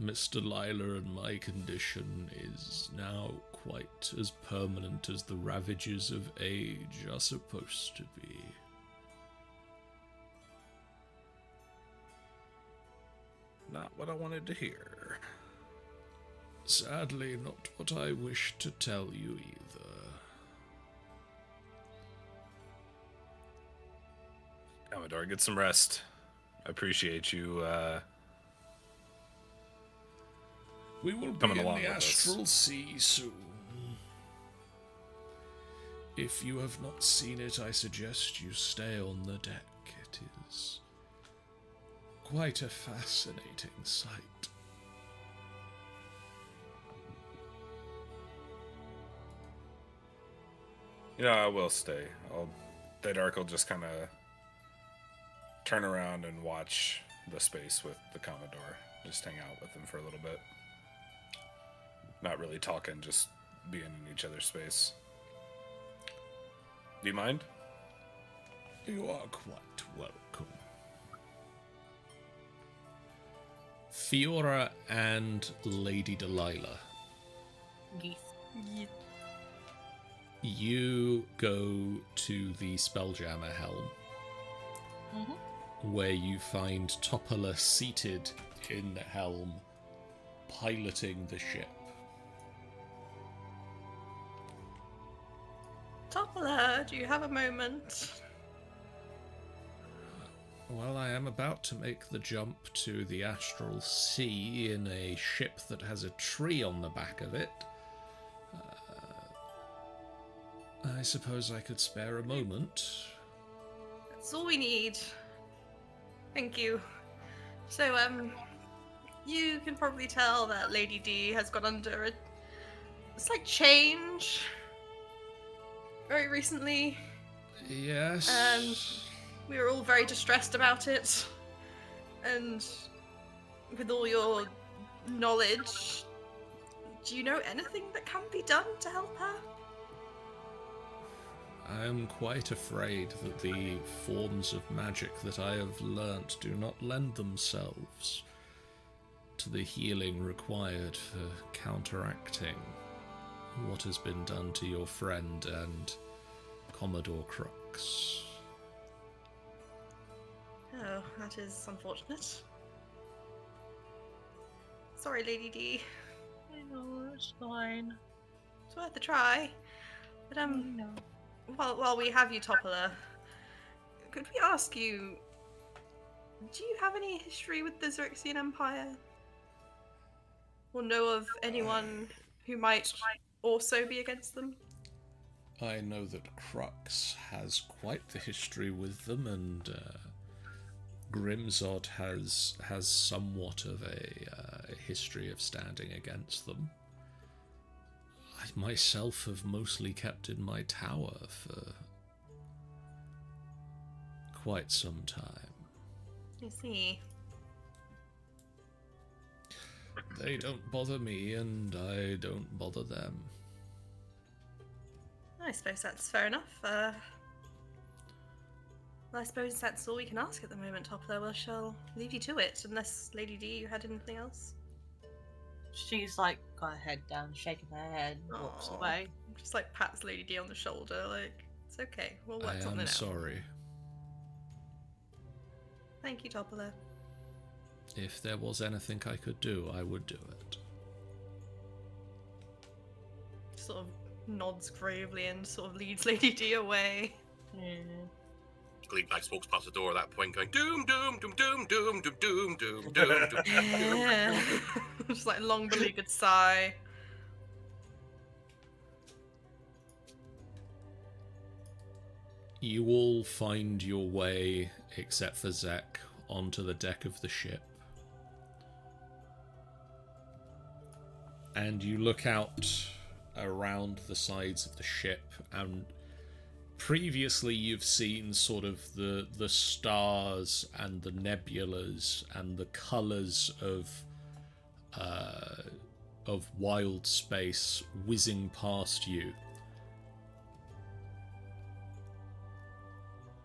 Mr. Lila, and my condition is now quite as permanent as the ravages of age are supposed to be. Not what I wanted to hear. Sadly, not what I wished to tell you either. Commodore, get some rest. I appreciate you, We will be coming in along the with us. astral sea soon. If you have not seen it, I suggest you stay on the deck. It is quite a fascinating sight. I will stay. Thaydark will just kind of turn around and watch the space with the Commodore. Just hang out with him for a little bit. Not really talking, just being in each other's space. Do you mind? You are quite welcome. Fiora and Lady Delilah, Geese. you go to the Spelljammer helm, where you find Topola seated in the helm, piloting the ship. Topola, do you have a moment? Well, I am about to make the jump to the astral sea in a ship that has a tree on the back of it. I suppose I could spare a moment. That's all we need. Thank you. So, you can probably tell that Lady D has gone under a slight change very recently. Yes. And we were all very distressed about it. And with all your knowledge, do you know anything that can be done to help her? I am quite afraid that the forms of magic that I have learnt do not lend themselves to the healing required for counteracting what has been done to your friend and Commodore Crux. Oh, that is unfortunate. Sorry, Lady D. I know, it's fine. It's worth a try. But, No. while we have you, Topola, could we ask you, do you have any history with the Xaryxian Empire? Or know of anyone who might also be against them? I know that Crux has quite the history with them, and Grimzod has somewhat of a history of standing against them. I myself have mostly kept in my tower for quite some time. I see. They don't bother me, and I don't bother them. I suppose that's fair enough. Well, I suppose that's all we can ask at the moment, Topola. We shall leave you to it, unless Lady D, you had anything else? She's like got her head down, shaking her head, and walks Aw. away. Just like pats Lady D on the shoulder, like, it's okay, we'll work I something am out. sorry. Thank you, Topola. If there was anything I could do, I would do it. Sort of nods gravely and sort of leads Lady D away. Yeah. Gleeblax walks past the door at that point going, doom, doom, doom, doom, doom, doom, doom, doom, doom, doom. Yeah. Just like long beleaguered sigh. You all find your way, except for Zek, onto the deck of the ship. And you look out around the sides of the ship, and previously you've seen sort of the stars and the nebulas and the colours of wild space whizzing past you.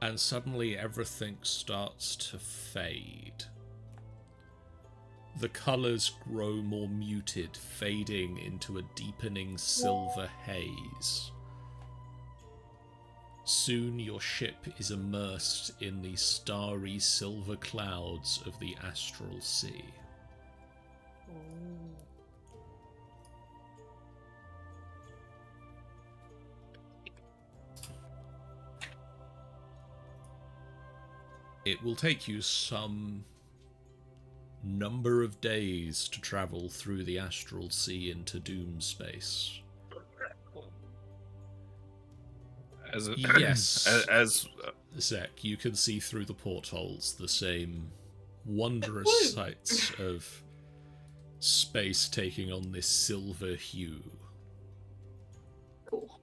And suddenly everything starts to fade. the colours grow more muted, fading into a deepening silver haze. Soon your ship is immersed in the starry silver clouds of the astral sea. It will take you some number of days to travel through the astral sea into Doom space. Yes. As Zek, you can see through the portholes the same wondrous sights of space taking on this silver hue. Cool.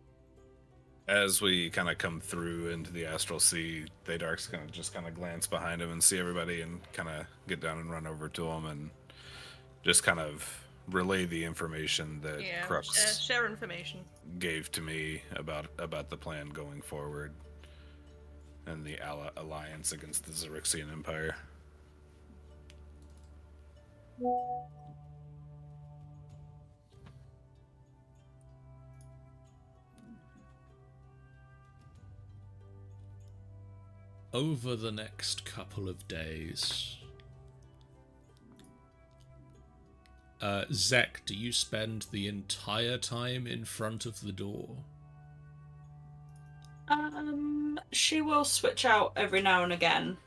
As we kind of come through into the astral sea, Thaydark's gonna just kind of glance behind him and see everybody and kind of get down and run over to him and just kind of relay the information that Crux share information gave to me about the plan going forward and the alliance against the Xaryxian Empire. Over the next couple of days, Zek, do you spend the entire time in front of the door? She will switch out every now and again,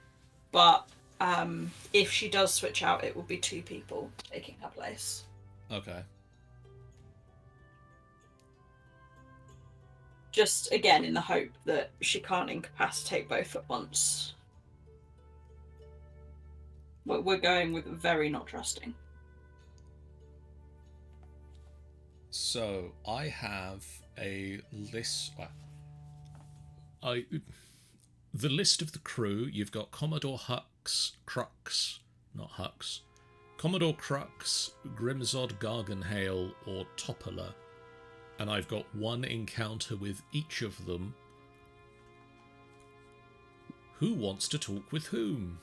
but if she does switch out, it will be 2 people taking her place. Okay. Just again in the hope that she can't incapacitate both at once. We're going with very not trusting. So I have a list. The list of the crew. You've got Commodore Commodore Crux, Grimzod, Garganhale, or Toppler, and I've got one encounter with each of them. Who wants to talk with whom?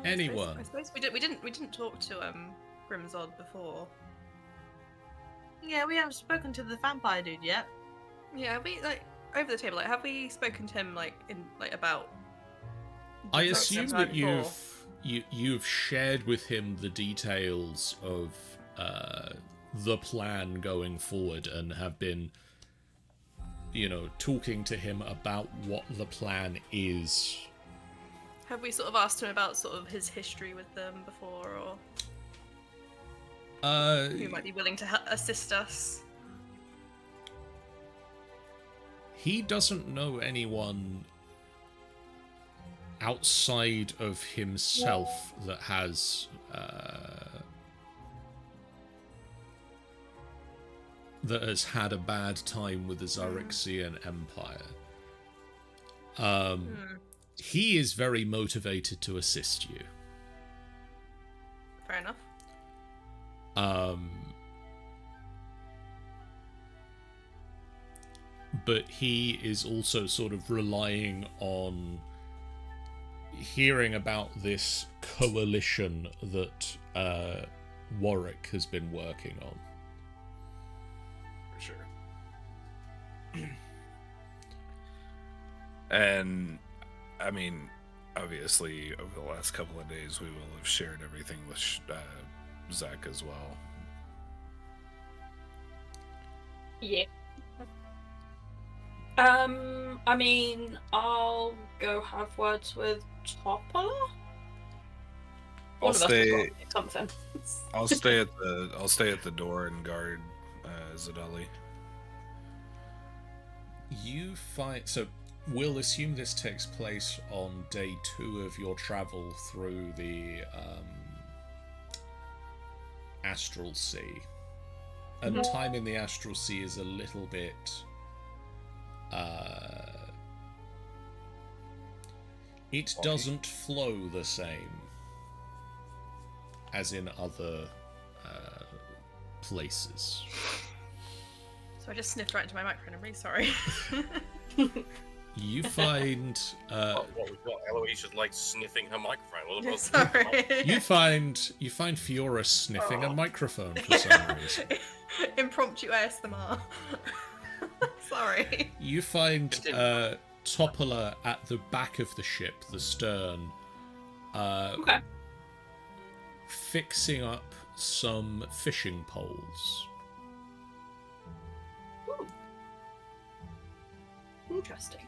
Anyone? I suppose we didn't talk to Grimzod before. Yeah, we haven't spoken to the vampire dude yet. Yeah, we over the table. Have we spoken to him about? I assume that you've shared with him the details of the plan going forward and have been, talking to him about what the plan is. Have we sort of asked him about sort of his history with them before, or who might be willing to assist us? He doesn't know anyone outside of himself that has had a bad time with the Xaryxian Empire. He is very motivated to assist you. Fair enough. But he is also sort of relying on hearing about this coalition that Warwick has been working on. For sure. And I mean, obviously, over the last couple of days, we will have shared everything with Zach as well. Yeah. I mean, I'll go have words with Toppler. I'll stay Something. I'll stay at the door and guard Zadali. You find we'll assume this takes place on day 2 of your travel through the Astral Sea. And time in the Astral Sea is a little bit... it doesn't flow the same as in other places. So I just sniffed right into my microphone. I'm really sorry. You find What we've got? Eloise just like sniffing her microphone. What Sorry. you find Fiora sniffing a microphone for some reason. Impromptu ASMR. Sorry. You find Topola at the back of the ship, the stern, Okay. fixing up some fishing poles. Ooh. Interesting.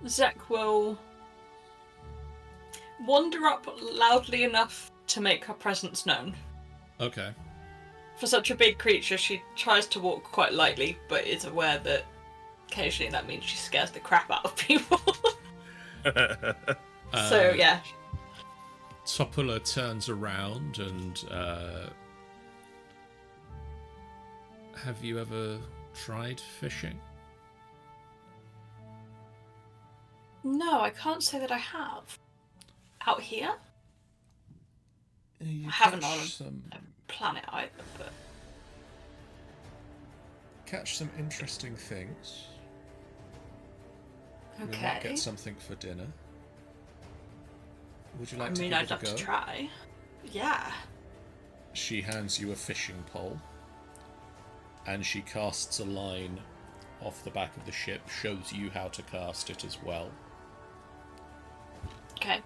Zek will wander up loudly enough to make her presence known. Okay. For such a big creature, she tries to walk quite lightly, but is aware that occasionally that means she scares the crap out of people. So, yeah. Topola turns around and have you ever tried fishing? No, I can't say that I have. Out here? You I haven't catch on a planet either, but... catch some interesting things. We might Okay. get something for dinner. Would you like I to mean, give I'd it a love go? to try. Yeah. She hands you a fishing pole, and she casts a line off the back of the ship, shows you how to cast it as well. Okay.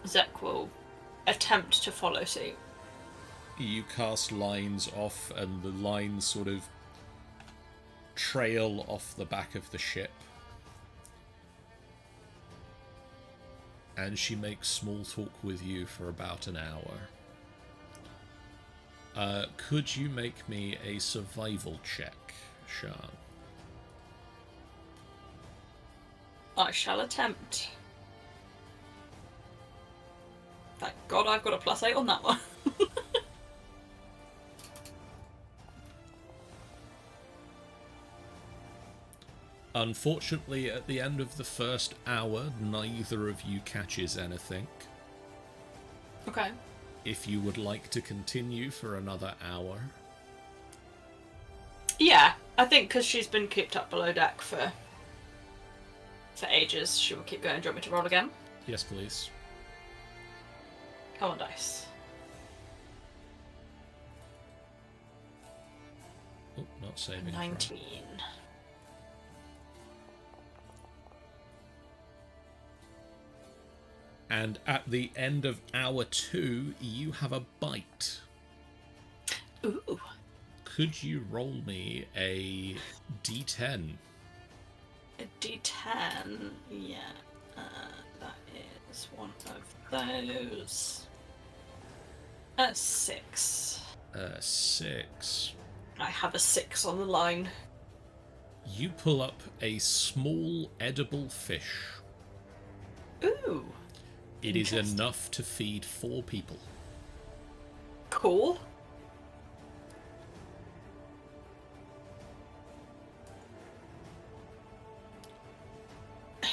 Zek will attempt to follow suit. You cast lines off, and the lines sort of trail off the back of the ship. And she makes small talk with you for about an hour. Could you make me a survival check, Sean? I shall attempt. Thank God I've got a +8 on that one. Unfortunately, at the end of the first hour, neither of you catches anything. Okay. If you would like to continue for another hour. Yeah, I think because she's been kept up below deck for ages, she will keep going. Do you want me to roll again? Yes, please. Come on, dice. Oh, not saving. 19. And at the end of hour 2, you have a bite. Ooh. Could you roll me a d10? A D10. Yeah. That is one of those. 6. 6. I have a 6 on the line. You pull up a small edible fish. Ooh. It is Interesting. enough to feed 4 people. Cool.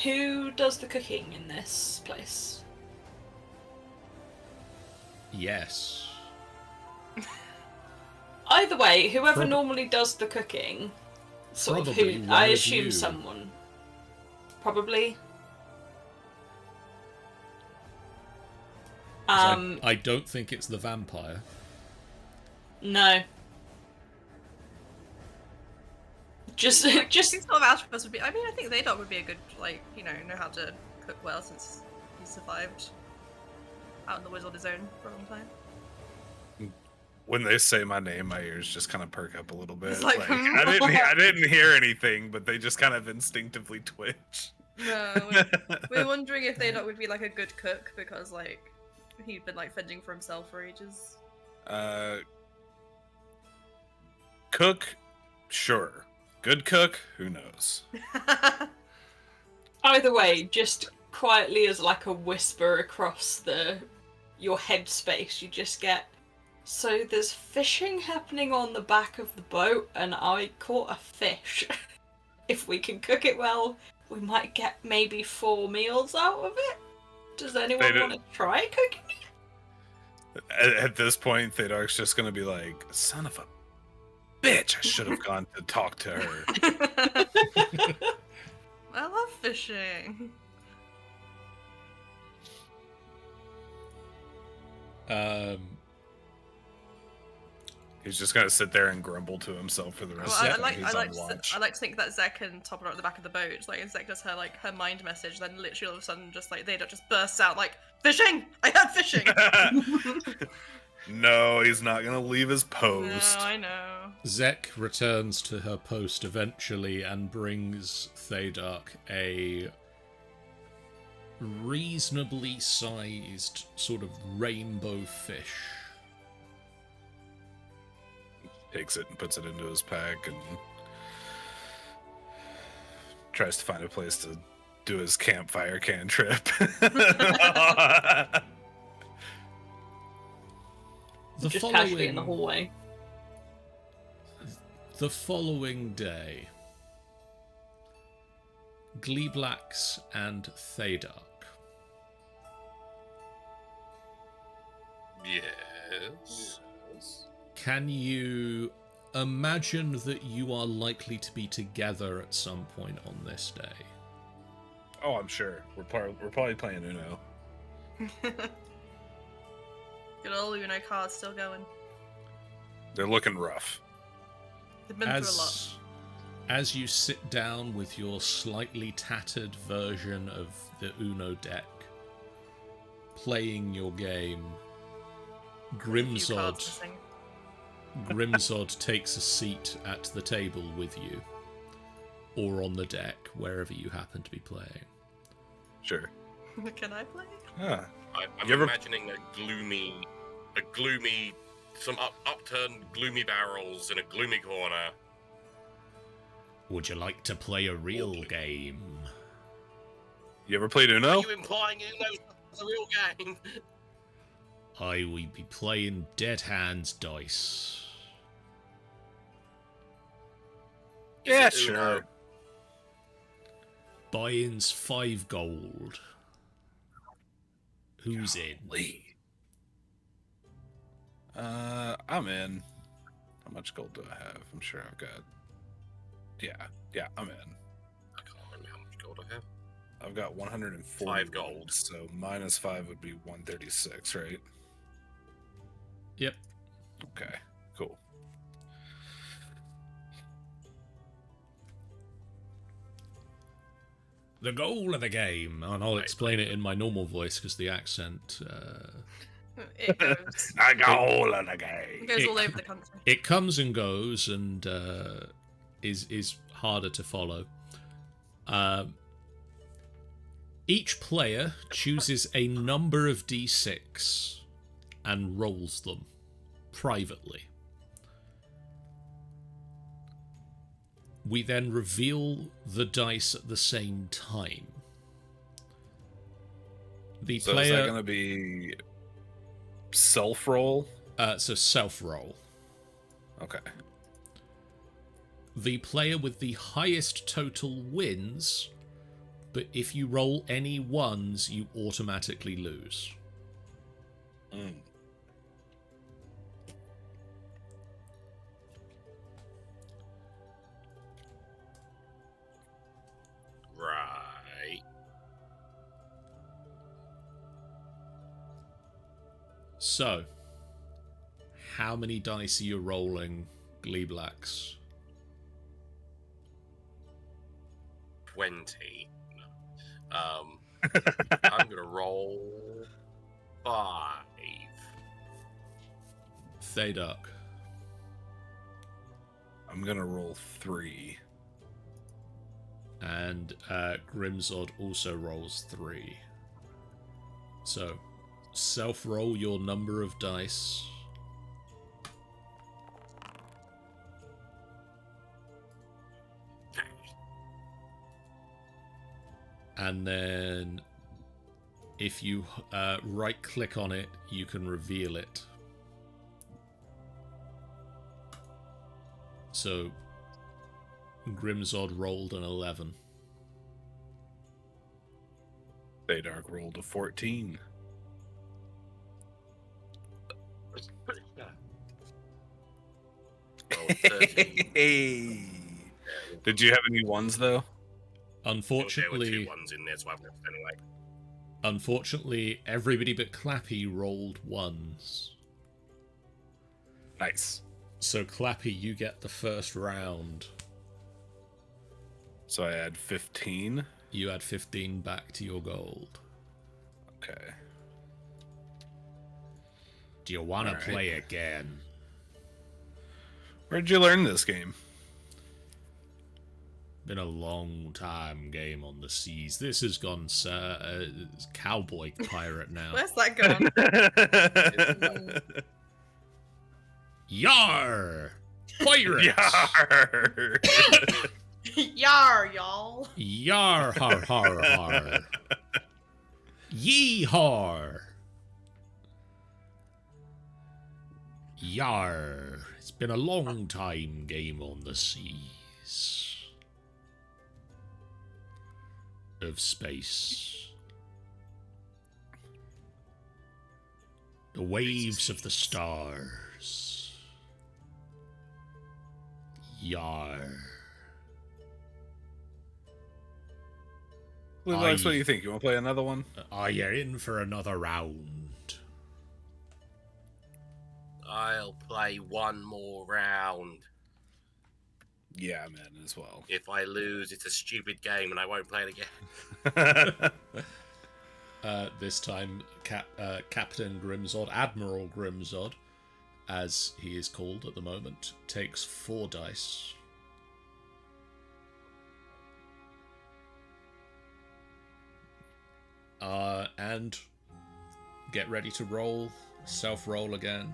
Who does the cooking in this place? Yes. Either way, whoever Prob- normally does the cooking, sort of Probably who one I of assume you. someone. Probably. 'Cause I don't think it's the vampire. No. Just I think sort of out of us would be. I mean, I think Zadok would be a good, like, know how to cook well since he survived out in the woods on his own for a long time. When they say my name, my ears just kind of perk up a little bit. It's like, I didn't hear anything, but they just kind of instinctively twitch. No, we're wondering if Zadok would be like a good cook because like he'd been like fending for himself for ages. Cook, sure. Good cook, who knows? either way, just quietly as like a whisper across your headspace, you just get, so there's fishing happening on the back of the boat and I caught a fish. If we can cook it well, we might get maybe 4 meals out of it. Does anyone want to try cooking it? At this point, Thedark's just gonna be like, "Son of a bitch! I should have gone to talk to her." I love fishing. He's just gonna sit there and grumble to himself for the rest Well, of the time he's on watch. I like to think that Zek can top her at the back of the boat. Like, Zek does her mind message, then literally all of a sudden, just like Theodore just bursts out like, "Fishing! I heard fishing!" No, he's not gonna leave his post. No, I know. Zek returns to her post eventually and brings Thedark a reasonably sized sort of rainbow fish. Takes it and puts it into his pack and tries to find a place to do his campfire cantrip. Just casually in the hallway. The following day, Gleeblax and Thedark. Yes. Can you imagine that you are likely to be together at some point on this day? Oh, I'm sure. We're probably playing Uno. Good old Uno cards still going. They're looking rough. They've been through a lot. As you sit down with your slightly tattered version of the Uno deck, playing your game, Grimzod takes a seat at the table with you, or on the deck, wherever you happen to be playing. Sure. Can I play? Yeah. I'm imagining a gloomy, some upturned gloomy barrels in a gloomy corner. Would you like to play a real game? You ever played Uno? Are you implying it's a real game? I will be playing Dead Hands Dice. Yeah, Is it sure. Uno? Buy-in's 5 gold. Who's in? Lee. I'm in. How much gold do I have? I'm sure I've got. Yeah, I'm in. I can't remember how much gold I have. I've got 140 5 gold. So minus 5 would be 136, right? Yep. Okay, cool. The goal of the game, and I'll explain it in my normal voice because the accent. It goes. I got all of the game. It goes all over the country. It comes and goes, and is harder to follow. Each player chooses a number of d6 and rolls them privately. We then reveal the dice at the same time. The So player, is that going to be self-roll? so self-roll. Okay. The player with the highest total wins, but if you roll any ones, you automatically lose. Mm. Right. So, how many dice are you rolling, Gleeblax? 20. I'm gonna roll 5. Thedark. I'm going to roll 3. And Grimzod also rolls 3. So, self-roll your number of dice. And then, if you right-click on it, you can reveal it. So, Grimzod rolled an 11. Thedark rolled a 14. 13. Hey. Did you have any ones though? There were Unfortunately, 2 ones in there, so I've left anyway. unfortunately, everybody but Clappy rolled ones. Nice. So Clappy, you get the first round. So I add 15. You add 15 back to your gold. Okay. Do you want to Alright. play again? Where'd you learn this game? Been a long time game on the seas. This has gone cowboy pirate now. Where's that gone? Yar! Pirates! Yarr! Yar, y'all. Yar har har har. Yee-har! Yar! It's been a long time game on the seas. Of space. The waves of the stars. Yar. Lex, what do you think? You want to play another one? Are you in for another round? I'll play one more round. Yeah, I'm in as well. If I lose, it's a stupid game and I won't play it again. This time, Captain Grimzod, Admiral Grimzod, as he is called at the moment, takes 4 dice. And get ready to roll. Self-roll again.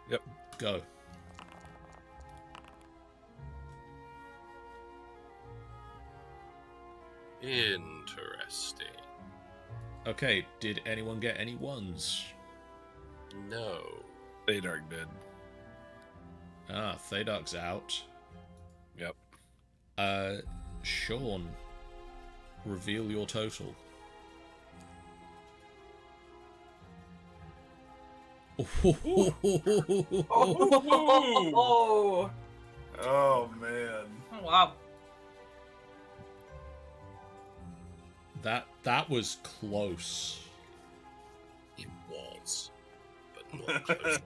Yep. Go. Interesting. Okay, did anyone get any ones? No. Thaydark did. Ah, Thaydark's out. Yep. Sean, reveal your total. Oh, Oh man. Oh, wow. That was close. It was, but not close.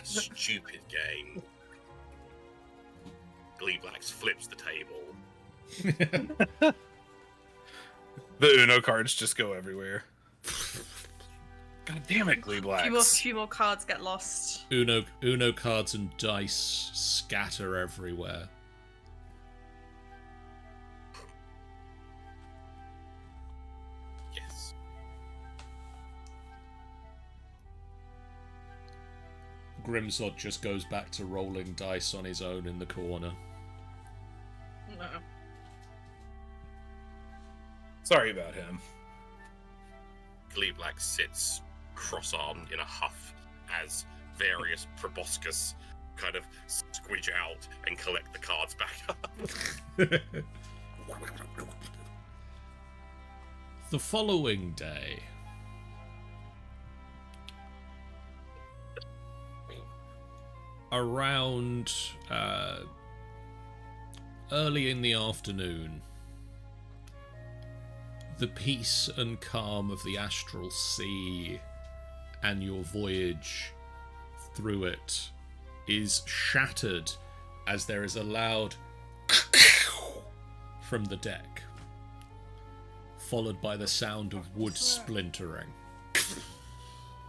Stupid game. Gleeblax flips the table. The Uno cards just go everywhere. God damn it, Gleeblax. Few more cards get lost. Uno cards and dice scatter everywhere. Yes. Grimzod just goes back to rolling dice on his own in the corner. No. Sorry about him. Gleeblax sits cross-armed in a huff as various proboscis kind of squidge out and collect the cards back up. The following day, around early in the afternoon, the peace and calm of the astral sea and your voyage through it is shattered as there is a loud from the deck, followed by the sound of wood splintering.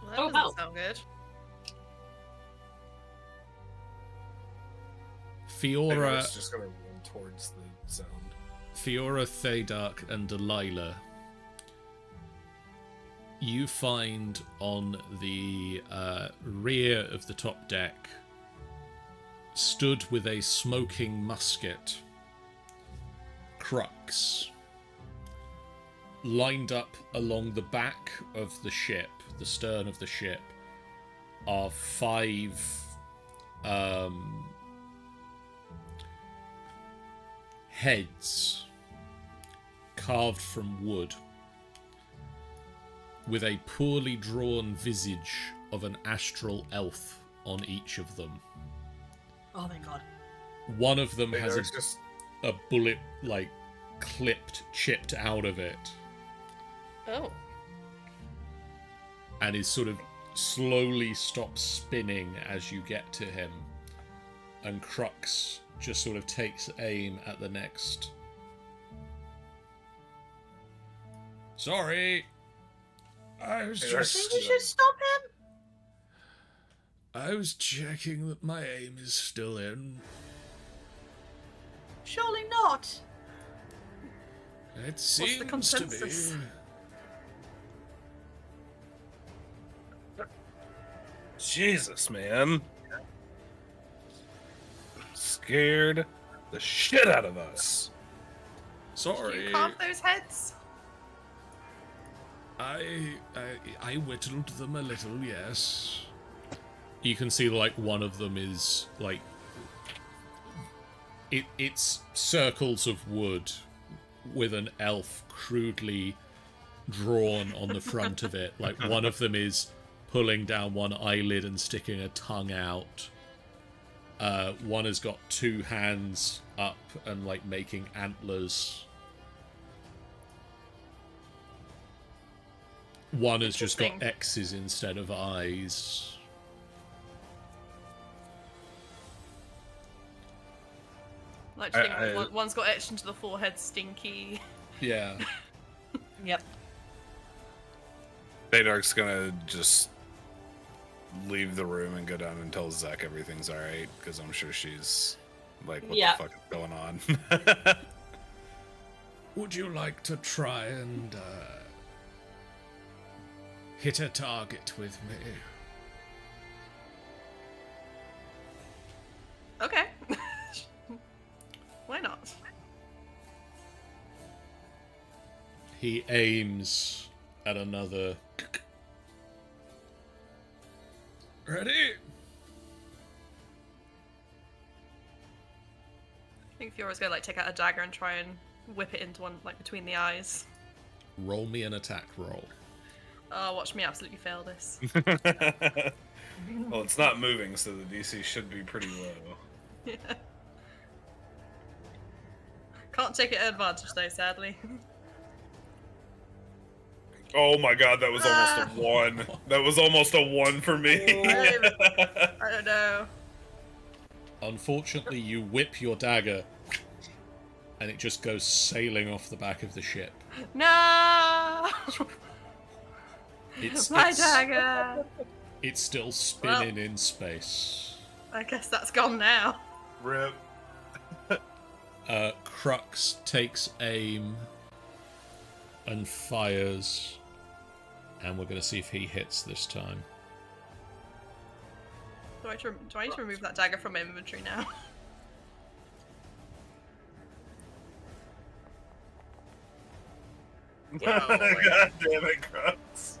Well, that Oh, doesn't wow. sound good. Fiora, It's just gonna run towards the sound. Fiora, Thaydark, and Delilah, you find on the rear of the top deck, stood with a smoking musket, Crux. Lined up along the back of the ship, the stern of the ship, are 5 heads carved from wood, with a poorly drawn visage of an astral elf on each of them. Oh, thank God. One of them has Just a bullet, like, chipped out of it. Oh. And is sort of slowly stops spinning as you get to him. And Crux just sort of takes aim at the next. Sorry. I was I think we should stop him. I was checking that my aim is still in. Surely not. It seems the consensus? to be. Jesus, man. Scared the shit out of us. Sorry. You carve those heads? I whittled them a little, yes. You can see, like, one of them is, like... It's circles of wood with an elf crudely drawn on the front of it. Like, one of them is pulling down one eyelid and sticking a tongue out. One has got two hands up and, like, making antlers. One has just got X's instead of eyes. Like, one's got etched into the forehead, stinky. Yeah. Yep. Baydark's gonna just leave the room and go down and tell Zek everything's alright, because I'm sure she's like, what the fuck is going on? Would you like to try and hit a target with me? Okay. Why not? He aims at another. Ready? I think Fiora's gonna like take out a dagger and try and whip it into one like between the eyes. Roll me an attack roll. Oh, watch me absolutely fail this. Well, it's not moving, so the DC should be pretty low. Yeah. Can't take it at advantage though, sadly. Oh my god, that was almost a 1. That was almost a 1 for me. I don't know. Unfortunately, you whip your dagger, and it just goes sailing off the back of the ship. No! My dagger! It's still spinning in space. I guess that's gone now. Rip. Crux takes aim and fires, and we're going to see if he hits this time. Do I need to remove that dagger from my inventory now? Wow. God damn it, Crux.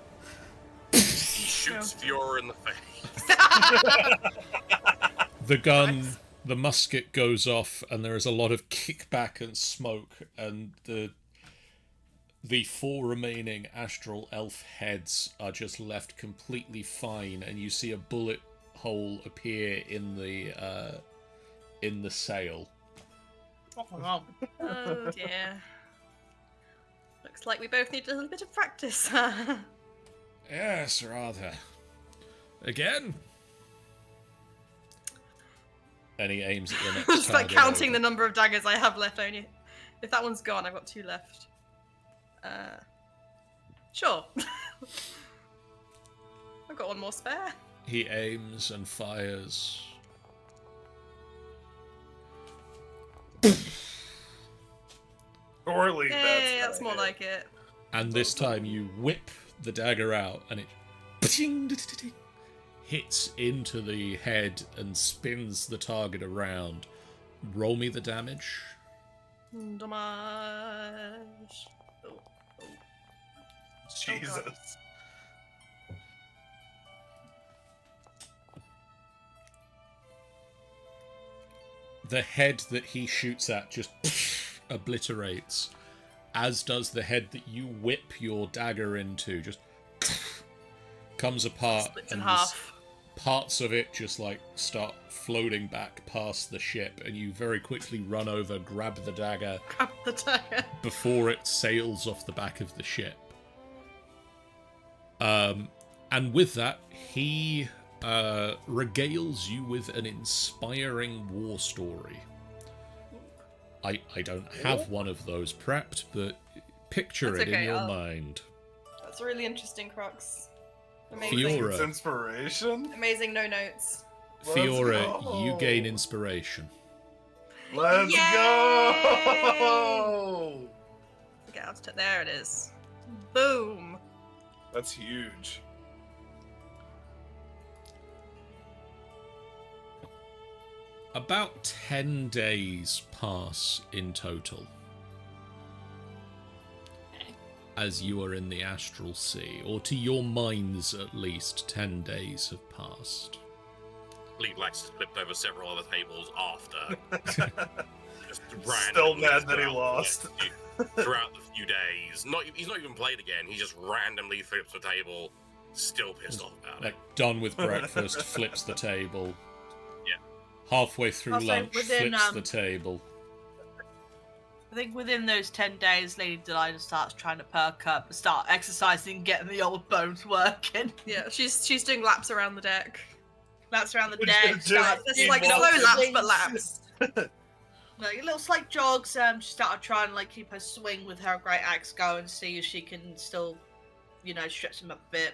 He shoots Fiora in the face. The gun, the musket goes off, and there is a lot of kickback and smoke, and the 4 remaining astral elf heads are just left completely fine, and you see a bullet hole appear in the sail. Oh dear. Looks like we both need a little bit of practice. Yes, rather. Again? And he aims at the next Just like target counting over. the number of daggers I have left only. If that one's gone, I've got 2 left. Sure. I've got 1 more spare. He aims and fires. Surely Hey, that's more like it. And this time you whip the dagger out, and it hits into the head and spins the target around. Roll me the damage. Damage. Oh. Jesus. The head that he shoots at just obliterates, as does the head that you whip your dagger into. Just comes apart Splits in and half. parts of it just like start floating back past the ship, and you very quickly run over, grab the dagger before it sails off the back of the ship. And with that, he regales you with an inspiring war story. I don't have one of those prepped, but picture it in your mind. That's really interesting, Crux. Amazing. Fiora. It's inspiration? Amazing, no notes. Fiora, you gain inspiration. Let's go! Get out to there it is. Boom. That's huge. About 10 days pass in total as you are in the Astral Sea, or to your minds at least 10 days have passed. Gleeblax has flipped over several other tables after. Just Still mad that he lost. Throughout the few days. He's not even played again, he just randomly flips the table, still pissed off about it. Like, done with breakfast, flips the table. Yeah. Halfway through Also, lunch, within, flips the table. I think within those 10 days, Lady Delilah starts trying to perk up, start exercising, getting the old bones working. Yeah, she's doing laps around the deck. Laps around the Which deck. is just- It's like slow laps, but laps. Like little slight jogs. She started trying to like keep her swing with her great axe going, see if she can still, stretch them up a bit.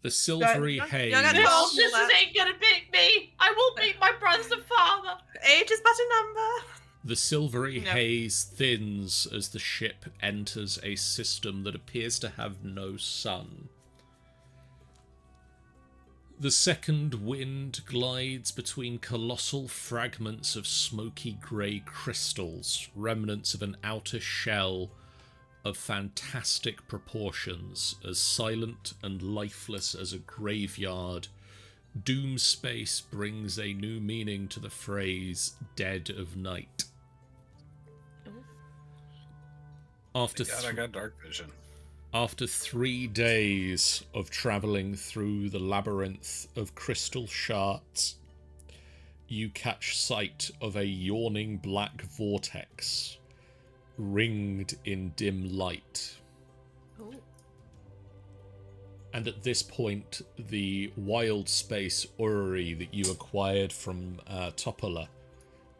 The silvery Don't- haze. don't get Your involved. sisters ain't gonna beat me. I will beat my brothers and father. Age is but a number. The silvery Yeah. haze thins as the ship enters a system that appears to have no sun. The second wind glides between colossal fragments of smoky grey crystals, remnants of an outer shell of fantastic proportions, as silent and lifeless as a graveyard. Doom space brings a new meaning to the phrase dead of night. After I got dark vision. After 3 days of travelling through the labyrinth of crystal shards, you catch sight of a yawning black vortex, ringed in dim light. Ooh. And at this point, the wild space orrery that you acquired from Topola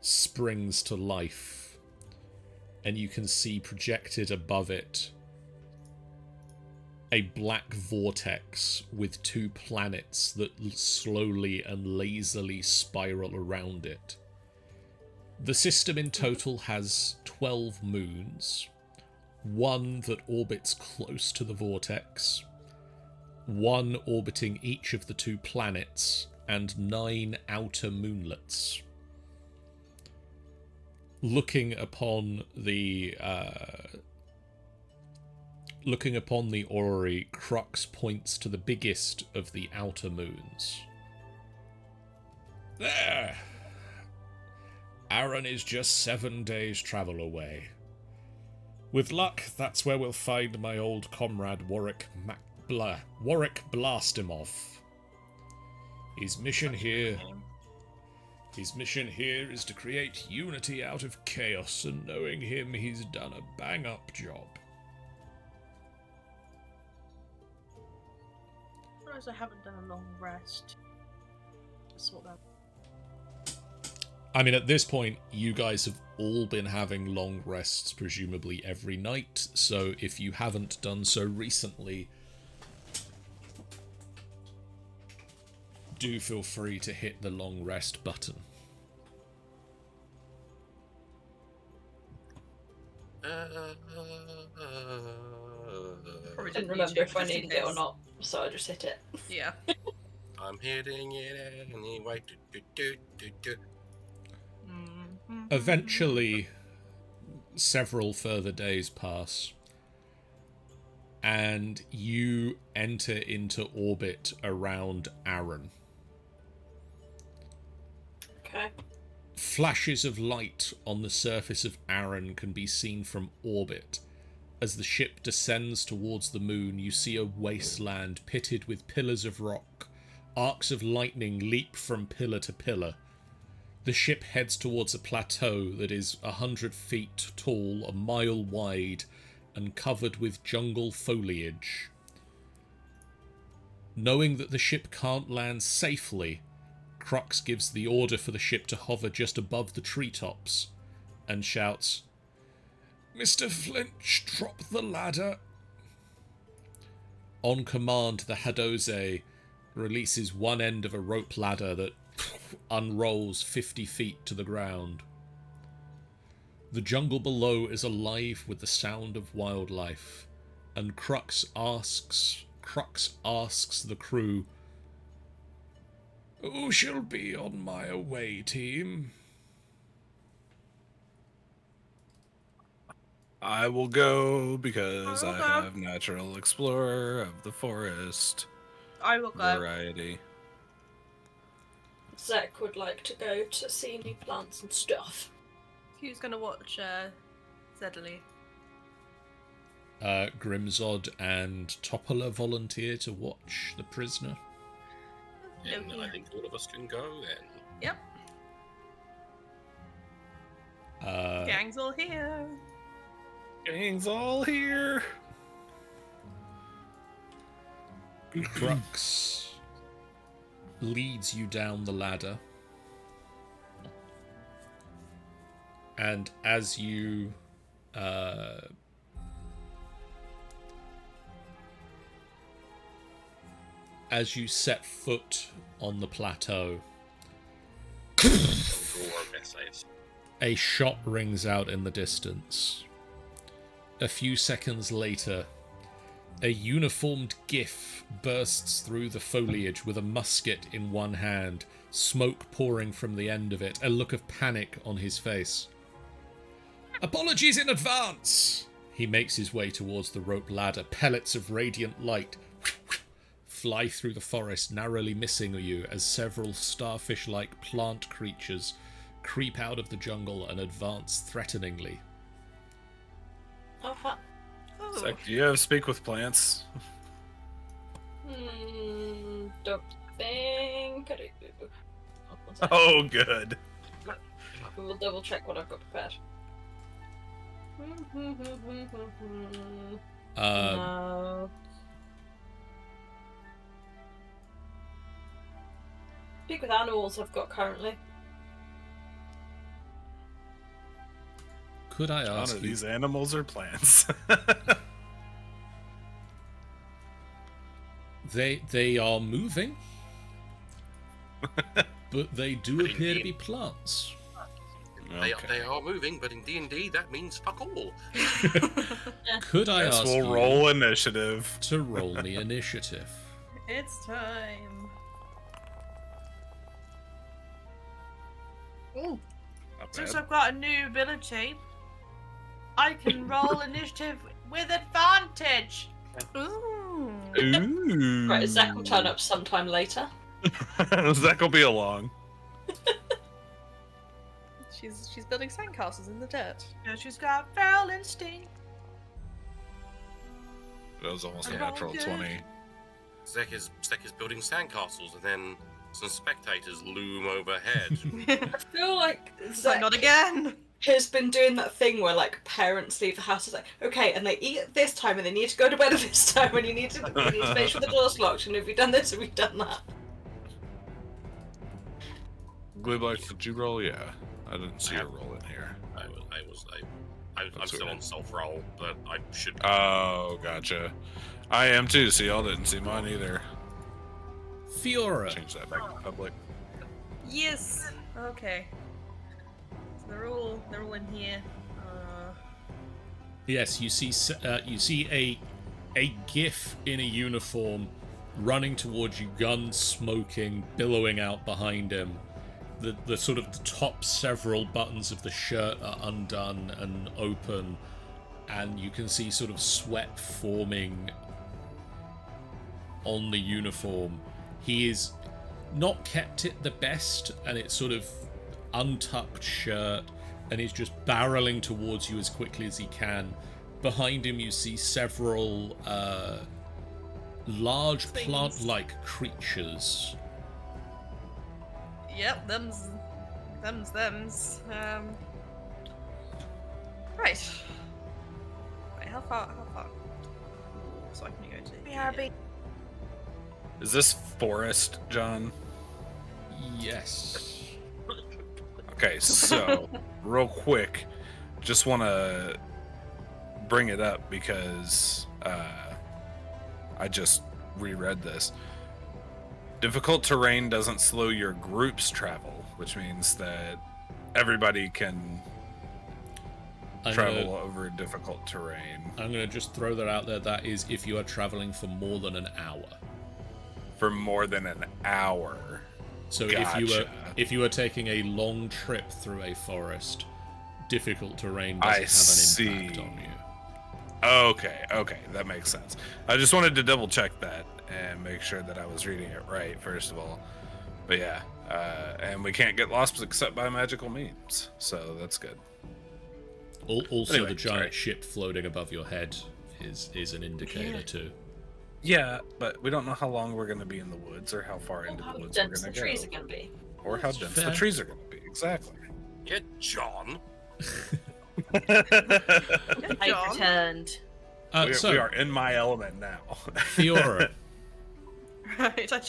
springs to life, and you can see projected above it a black vortex with 2 planets that slowly and lazily spiral around it. The system in total has 12 moons, 1 that orbits close to the vortex, 1 orbiting each of the 2 planets, and 9 outer moonlets. Looking upon the orrery, Crux points to the biggest of the outer moons. There! Aaron is just 7 days' travel away. With luck, that's where we'll find my old comrade Warwick Blastimov. His mission here is to create unity out of chaos, and knowing him, he's done a bang-up job. I haven't done a long rest. Sort that. I mean, at this point, you guys have all been having long rests, presumably every night, so if you haven't done so recently, do feel free to hit the long rest button. Probably Didn't didn't remember need if I to, just in needed it or case. not, so I just hit it. Yeah. I'm hitting it anyway. Eventually, several further days pass, and you enter into orbit around Aaron. Okay. Flashes of light on the surface of Aaron can be seen from orbit, As the ship descends towards the moon, you see a wasteland pitted with pillars of rock. Arcs of lightning leap from pillar to pillar. The ship heads towards a plateau that is 100 feet tall, a mile wide, and covered with jungle foliage. Knowing that the ship can't land safely, Crux gives the order for the ship to hover just above the treetops and shouts, "Mr. Flinch, drop the ladder." On command, the Hadose releases one end of a rope ladder that unrolls 50 feet to the ground. The jungle below is alive with the sound of wildlife, and Crux asks the crew, "Who shall be on my away team?" I will go because I have natural explorer of the forest I will go. variety. Zach would like to go to see new plants and stuff. Who's gonna watch Zedley? Grimzod and Topola volunteer to watch the prisoner. And I think all of us can go then. Yep. Gang's all here. Gang's all here. Crux leads you down the ladder, and as you set foot on the plateau, a shot rings out in the distance. A few seconds later, a uniformed Gif bursts through the foliage with a musket in one hand, smoke pouring from the end of it, a look of panic on his face. "Apologies in advance!" He makes his way towards the rope ladder. Pellets of radiant light fly through the forest, narrowly missing you as several starfish-like plant creatures creep out of the jungle and advance threateningly. Uh-huh. It's like, do you have speak with plants? Don't think I do. Oh, good. We'll double check what I've got prepared. No. Speak with animals I've got currently. Could I John, ask are you? these animals or plants? They are moving, but they do appear to be plants. They are moving, but in D&D that means fuck all. Could I ask we'll you roll initiative to roll me initiative? It's time. Ooh, Not since bad. I've got a new ability, I can roll initiative with advantage. Ooh. Ooh. Right, Zach will turn up sometime later. Zach will be along. She's building sandcastles in the dirt. Yeah, she's got feral instinct. That was almost a I'm natural rolling 20. Zek is building sandcastles, and then some spectators loom overhead. I feel like Like, Zach not again. has been doing that thing where like parents leave the house. It's like, okay, and they eat at this time, and they need to go to bed at this time, and you need to make sure the door's locked. And have you done this? Have you done that? Gliblax, did you roll? Yeah. I didn't see your roll in here. I'm still on self-roll, but I should... Oh, gotcha. I am too, so y'all didn't see mine either. Fiora. Change that back to public. Yes. Okay. So they're all in here. Yes, you see a Gif in a uniform running towards you, gun smoking, billowing out behind him. The sort of the top several buttons of the shirt are undone and open, and you can see sort of sweat forming on the uniform. He is not kept it the best, and it's sort of untucked shirt, and he's just barreling towards you as quickly as he can, behind him you see several large Things. plant-like creatures. Yep, them's. Right. Wait, how far? Ooh, so I can go to. BRB. Is this forest, John? Yes. Okay, so real quick, just want to bring it up because I just reread this. Difficult terrain doesn't slow your group's travel, which means that everybody can travel over difficult terrain. I'm going to just throw that out there. That is if you are traveling for more than an hour. For more than an hour. So Gotcha. if you are taking a long trip through a forest, difficult terrain doesn't have an impact on you. Okay, that makes sense. I just wanted to double check that and make sure that I was reading it right, first of all. But yeah, and we can't get lost except by magical means, so that's good. Also, Anyway, the giant sorry. ship floating above your head is an indicator too. Yeah, but we don't know how long we're going to be in the woods or how far into How the woods we're dense going the to trees are go. going to be. Or how dense the fair. trees are going to be, exactly. Yeah, John. I John. returned. So, we are in my element now. Fiora, Right. I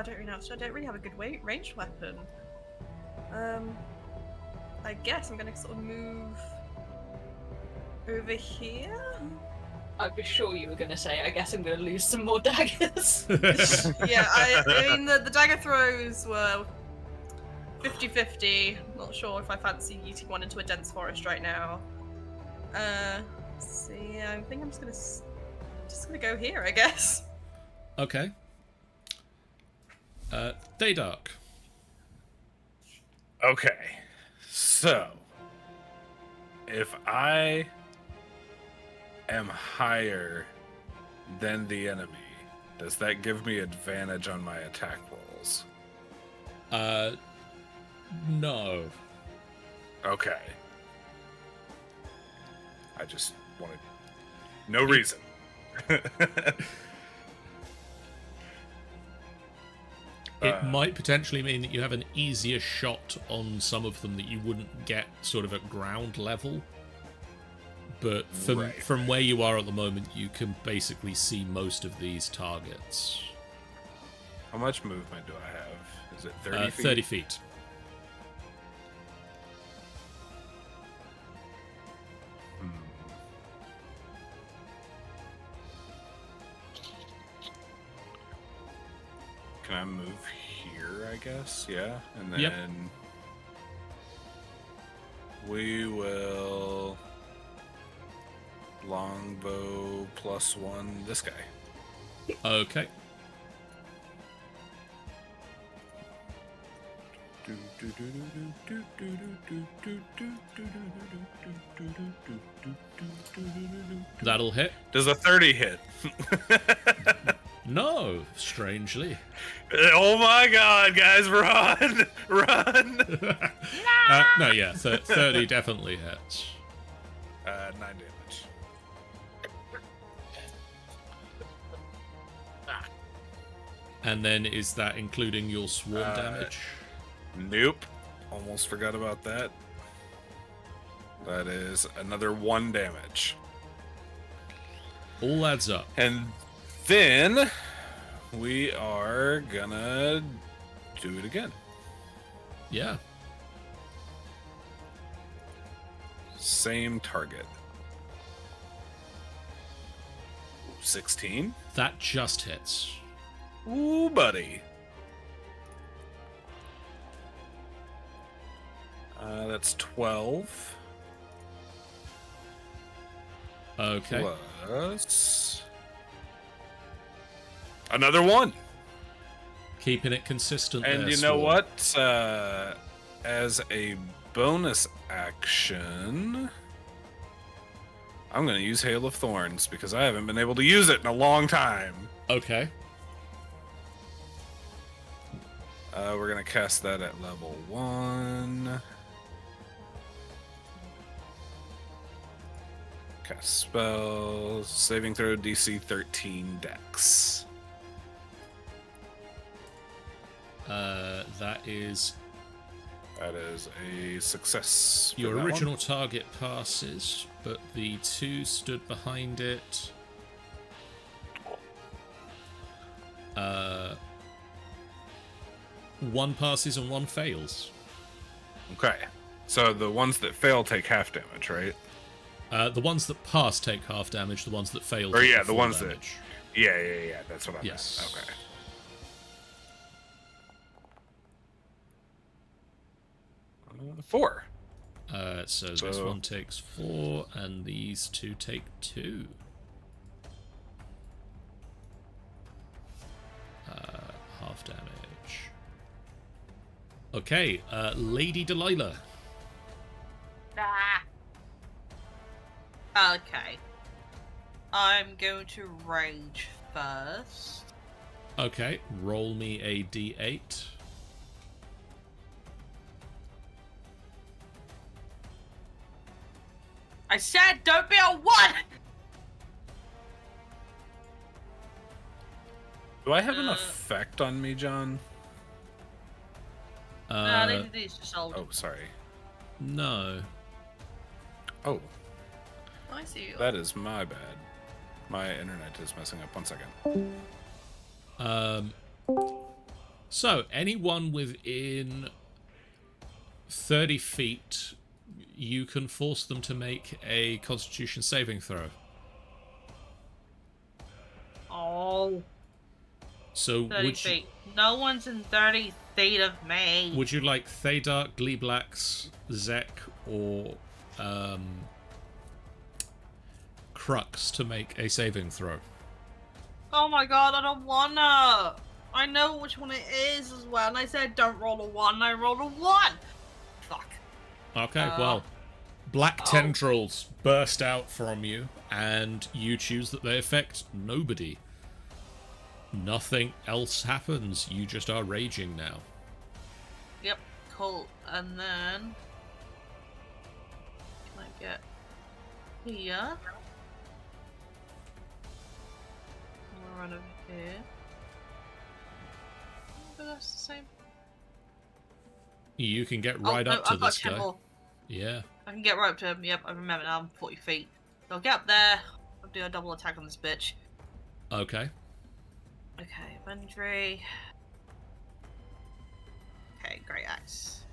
don't really know. So I don't really have a good ranged weapon. I guess I'm gonna sort of move over here. I'd be sure you were going to say, I guess I'm going to lose some more daggers. Yeah, I mean the dagger throws were 50-50. Not sure if I fancy eating one into a dense forest right now. So yeah, I think I'm just gonna go here, I guess. okay. Daydark. Okay, so if I am higher than the enemy, does that give me advantage on my attack rolls? No. Okay. I just wanted no reason. It might potentially mean that you have an easier shot on some of them that you wouldn't get sort of at ground level. But from where you are at the moment, you can basically see most of these targets. How much movement do I have? Is it 30 feet? 30 feet. Can I move here, I guess? Yeah. And then Yep. we will longbow +1 this guy. Okay. That'll hit. Does a 30 hit? No, strangely. Oh my god, guys, run! Run! No, yeah, 30 definitely hits. 9 damage. And then is that including your swarm damage? Nope. Almost forgot about that. That is another 1 damage. All adds up. And then we are gonna do it again. Yeah. Same target. 16. That just hits. Ooh, buddy. That's 12. Okay. Plus another 1. Keeping it consistent And there, you know Swarm. what? As a bonus action, I'm going to use Hail of Thorns because I haven't been able to use it in a long time. Okay. We're going to cast that at level 1. Cast spells. Saving throw DC 13 Dex. That is a success. for your that original one. target passes, but the 2 stood behind it. 1 passes and 1 fails. Okay. So the ones that fail take half damage, right? The ones that pass take half damage. The ones that fail Or take yeah, the the full ones damage. Yeah. That's what I Yes. meant. Okay. Four. So this one takes 4, and these 2 take 2. Half damage. Okay, Lady Delilah. Okay. I'm going to rage first. Okay, roll me a d8. I said don't be a 1! Do I have an effect on me, John? No, Lady D's just old. Oh, sorry. No. Oh, I see you. that is my bad. My internet is messing up. 1 second. So, anyone within 30 feet, you can force them to make a Constitution saving throw. Oh, So, 30 feet. No one's in 30 feet of me. would you like Thaydark, Gleeblax, Zek, or Crux to make a saving throw? Oh my god, I don't wanna. I know which one it is as well, and I said don't roll a 1, I rolled a 1! Fuck. Okay, well, black tendrils burst out from you, and you choose that they affect nobody. Nothing else happens, you just are raging now. Yep, cool. And then... Can I get... here? I'll run over here. But that's the same. You can get right no, up to I've got this 10 guy. more. Yeah. I can get right up to him. Yep, I remember now. I'm 40 feet. So I'll get up there. I'll do a double attack on this bitch. Okay. Okay, inventory. Okay, great axe.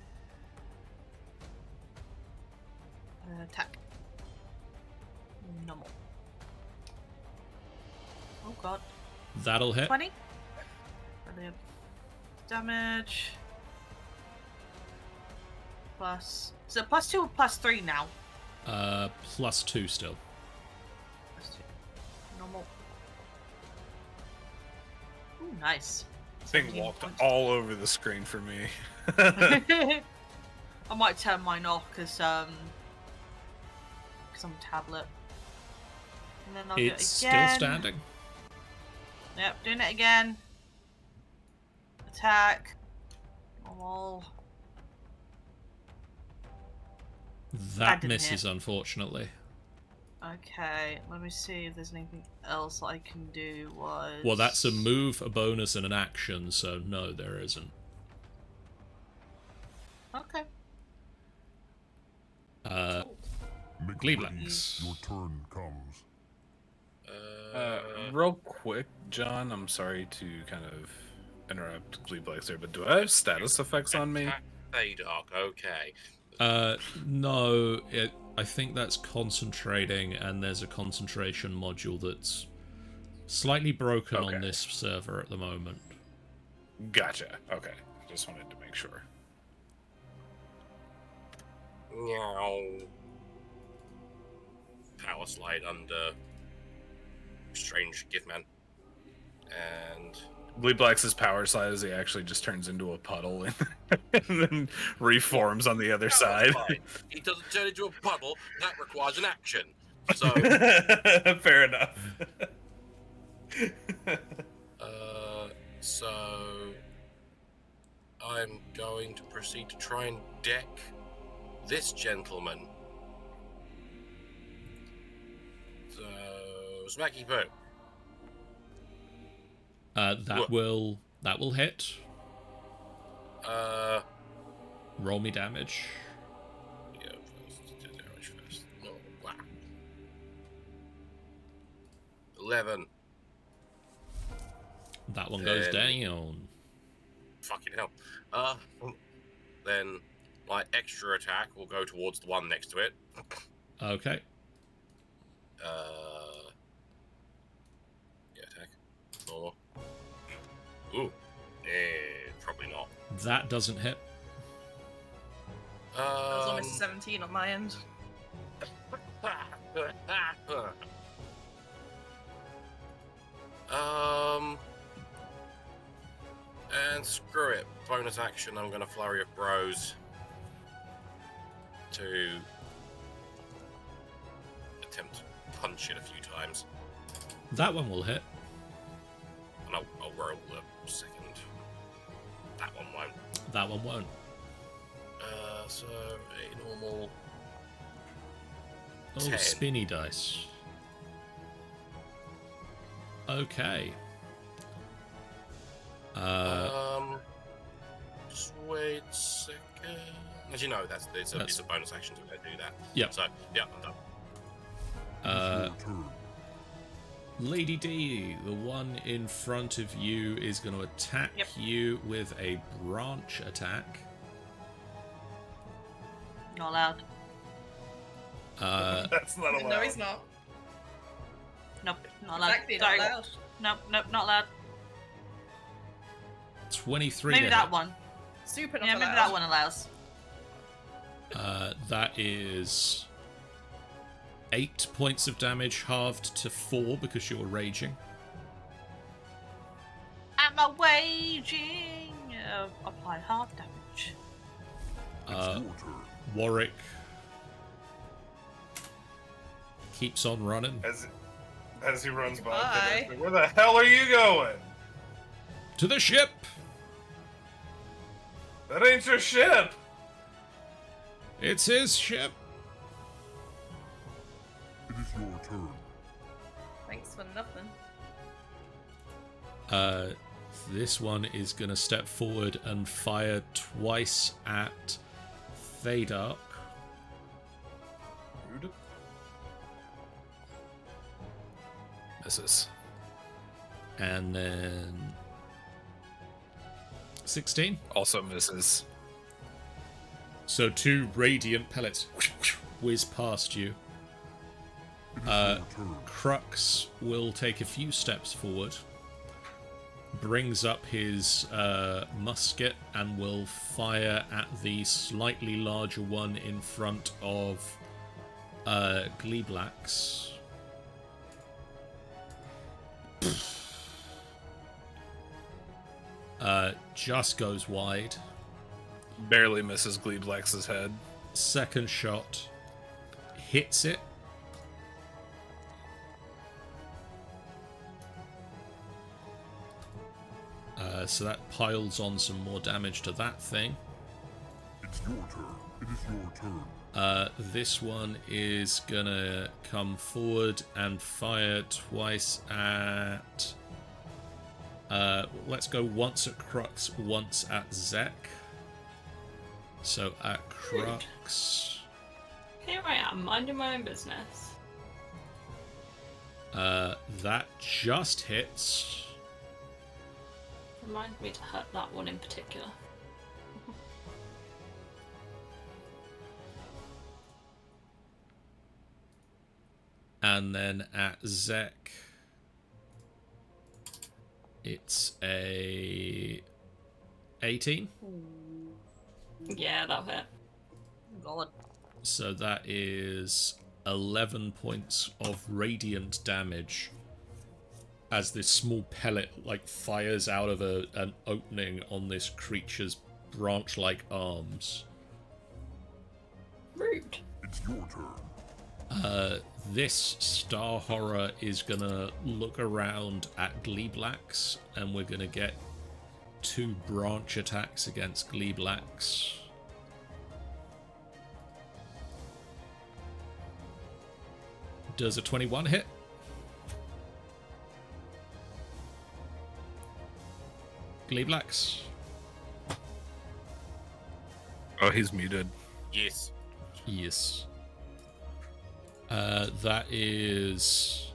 Attack. Normal. Oh god. That'll hit. 20? Brilliant. Damage. Plus... Is it +2 or +3 now? +2 still. +2. Normal. Ooh, nice. Thing 17 walked points. all over the screen for me. I might turn mine off because I'm a tablet. And then I'll do it again. It's still standing. Yep, doing it again. Attack. Normal. That didn't misses, hit. unfortunately. Okay, let me see if there's anything else I can do. Well, that's a move, a bonus, and an action, so no, there isn't. Okay. Gleeblax. Your turn comes. Real quick, John, I'm sorry to kind of interrupt Gleeblax there, but do I have status effects on me? Thaydark, okay. No, I think that's concentrating, and there's a concentration module that's slightly broken on this server at the moment. Gotcha. Okay. Just wanted to make sure. Meow. Power slide under strange gift man. And Gleeblax's power slide is he actually just turns into a puddle and, and then reforms on the other side. fine. He doesn't turn into a puddle, that requires an action. So Fair enough. so I'm going to proceed to try and deck this gentleman. smacky poo. That will hit. Uh, Roll me damage. yeah, do damage first. Oh, wow. 11. That one goes Then- down. Fucking hell. Then my extra attack will go towards the one next to it. Okay. Yeah, attack. Normal. Ooh. Probably not. That doesn't hit. That was almost a 17 on my end. And screw it. Bonus action, I'm gonna flurry of bros to attempt to punch it a few times. That one will hit. And I'll roll a second. That one won't. That one won't. So a normal Oh, 10. spinny dice. Okay. Just wait a second. As you know, it's a bonus action to do that. Yep. So yeah, I'm done. Lady D, the one in front of you is going to attack you with a branch attack. Not allowed. That's not allowed. No, he's not. Nope, not allowed. Exactly, not Sorry. allowed. Nope, not allowed. 23 Maybe to that hit. one. Super not Yeah, allowed. maybe that one allows. That is 8 points of damage, halved to 4 because you're raging. Am I waging? Apply half damage. Warwick keeps on running As he runs by, Goodbye. where the hell are you going? to the ship. That ain't your ship. It's his ship. It is your turn. Thanks for nothing. This one is going to step forward and fire twice at Thaydark. Rude. Misses. And then 16. Also misses. So 2 radiant pellets whiz past you. Crux will take a few steps forward, brings up his musket, and will fire at the slightly larger one in front of Gleeblax. Just goes wide. Barely misses Gleeblax's head. Second shot hits it. So that piles on some more damage to that thing. It's your turn. It is your turn. This one is gonna come forward and fire twice at... let's go once at Crux, once at Zek. So at Crux... Here I am, minding my own business. that just hits. Remind me to hurt that one in particular. And then at Zek, it's a 18. Yeah, that'll hit. God. So that is 11 points of radiant damage as this small pellet fires out of an opening on this creature's branch-like arms. Rude. It's your turn. This star horror is gonna look around at Gleeblax, and we're gonna get 2 branch attacks against Gleeblax. Does a 21 hit? Gleeblax. Oh, he's muted. Yes. Yes. That is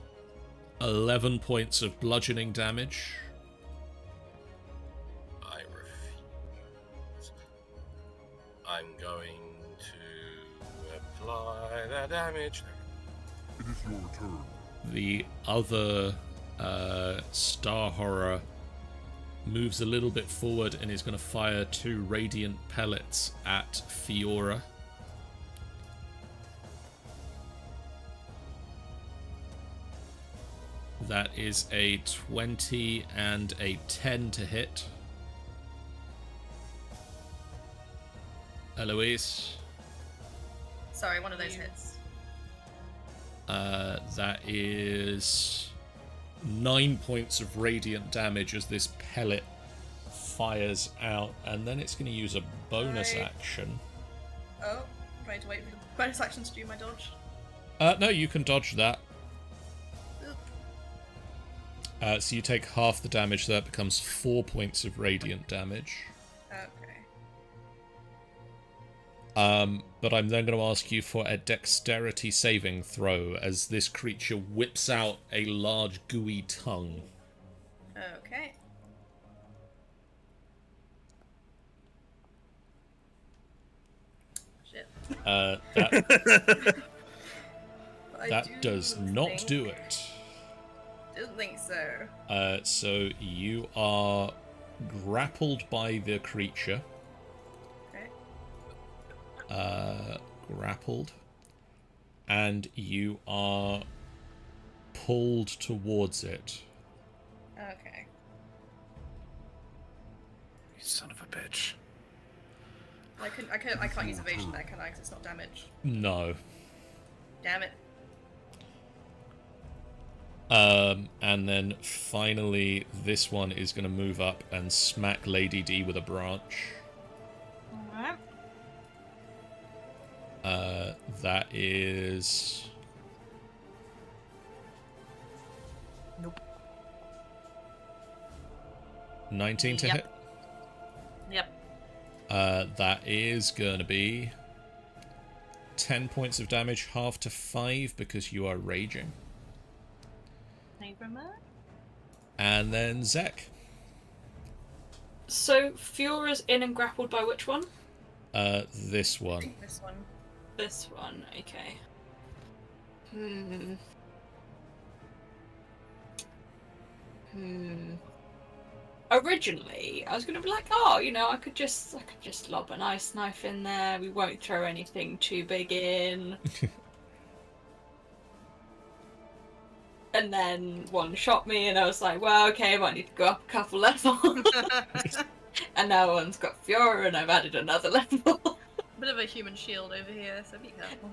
11 points of bludgeoning damage. I refuse. I'm going to apply that damage. It is your turn. The other Star Horror moves a little bit forward and is going to fire 2 radiant pellets at Fiora. That is a 20 and a 10 to hit. Eloise. Sorry, one of those hits. That is 9 points of radiant damage as this pellet fires out, and then it's going to use a bonus action. Oh, I'm going to wait for the bonus action to do my dodge. No, you can dodge that. So you take half the damage, so that becomes 4 points of radiant damage. Okay. But I'm then going to ask you for a dexterity saving throw as this creature whips out a large gooey tongue. Okay. Shit. That does not do it. Didn't think so. So you are grappled by the creature. Okay. Grappled. And you are pulled towards it. Okay. You son of a bitch. I can't use evasion there, can I? Because it's not damage. No. Damn it. And then finally, this one is going to move up and smack Lady D with a branch. Alright. That is... Nope. 19 to hit? Yep. That is going to be 10 points of damage, half to 5 because you are raging. Thank you very much. And then Zek. So Fiora's in and grappled by which one? This one. This one. This one, okay. Originally, I was gonna be like, oh, you know, I could just lob an ice knife in there. We won't throw anything too big in. And then one shot me, and I was like, well, okay, I might need to go up a couple levels. And now one's got Fiora, and I've added another level. Bit of a human shield over here, so be careful.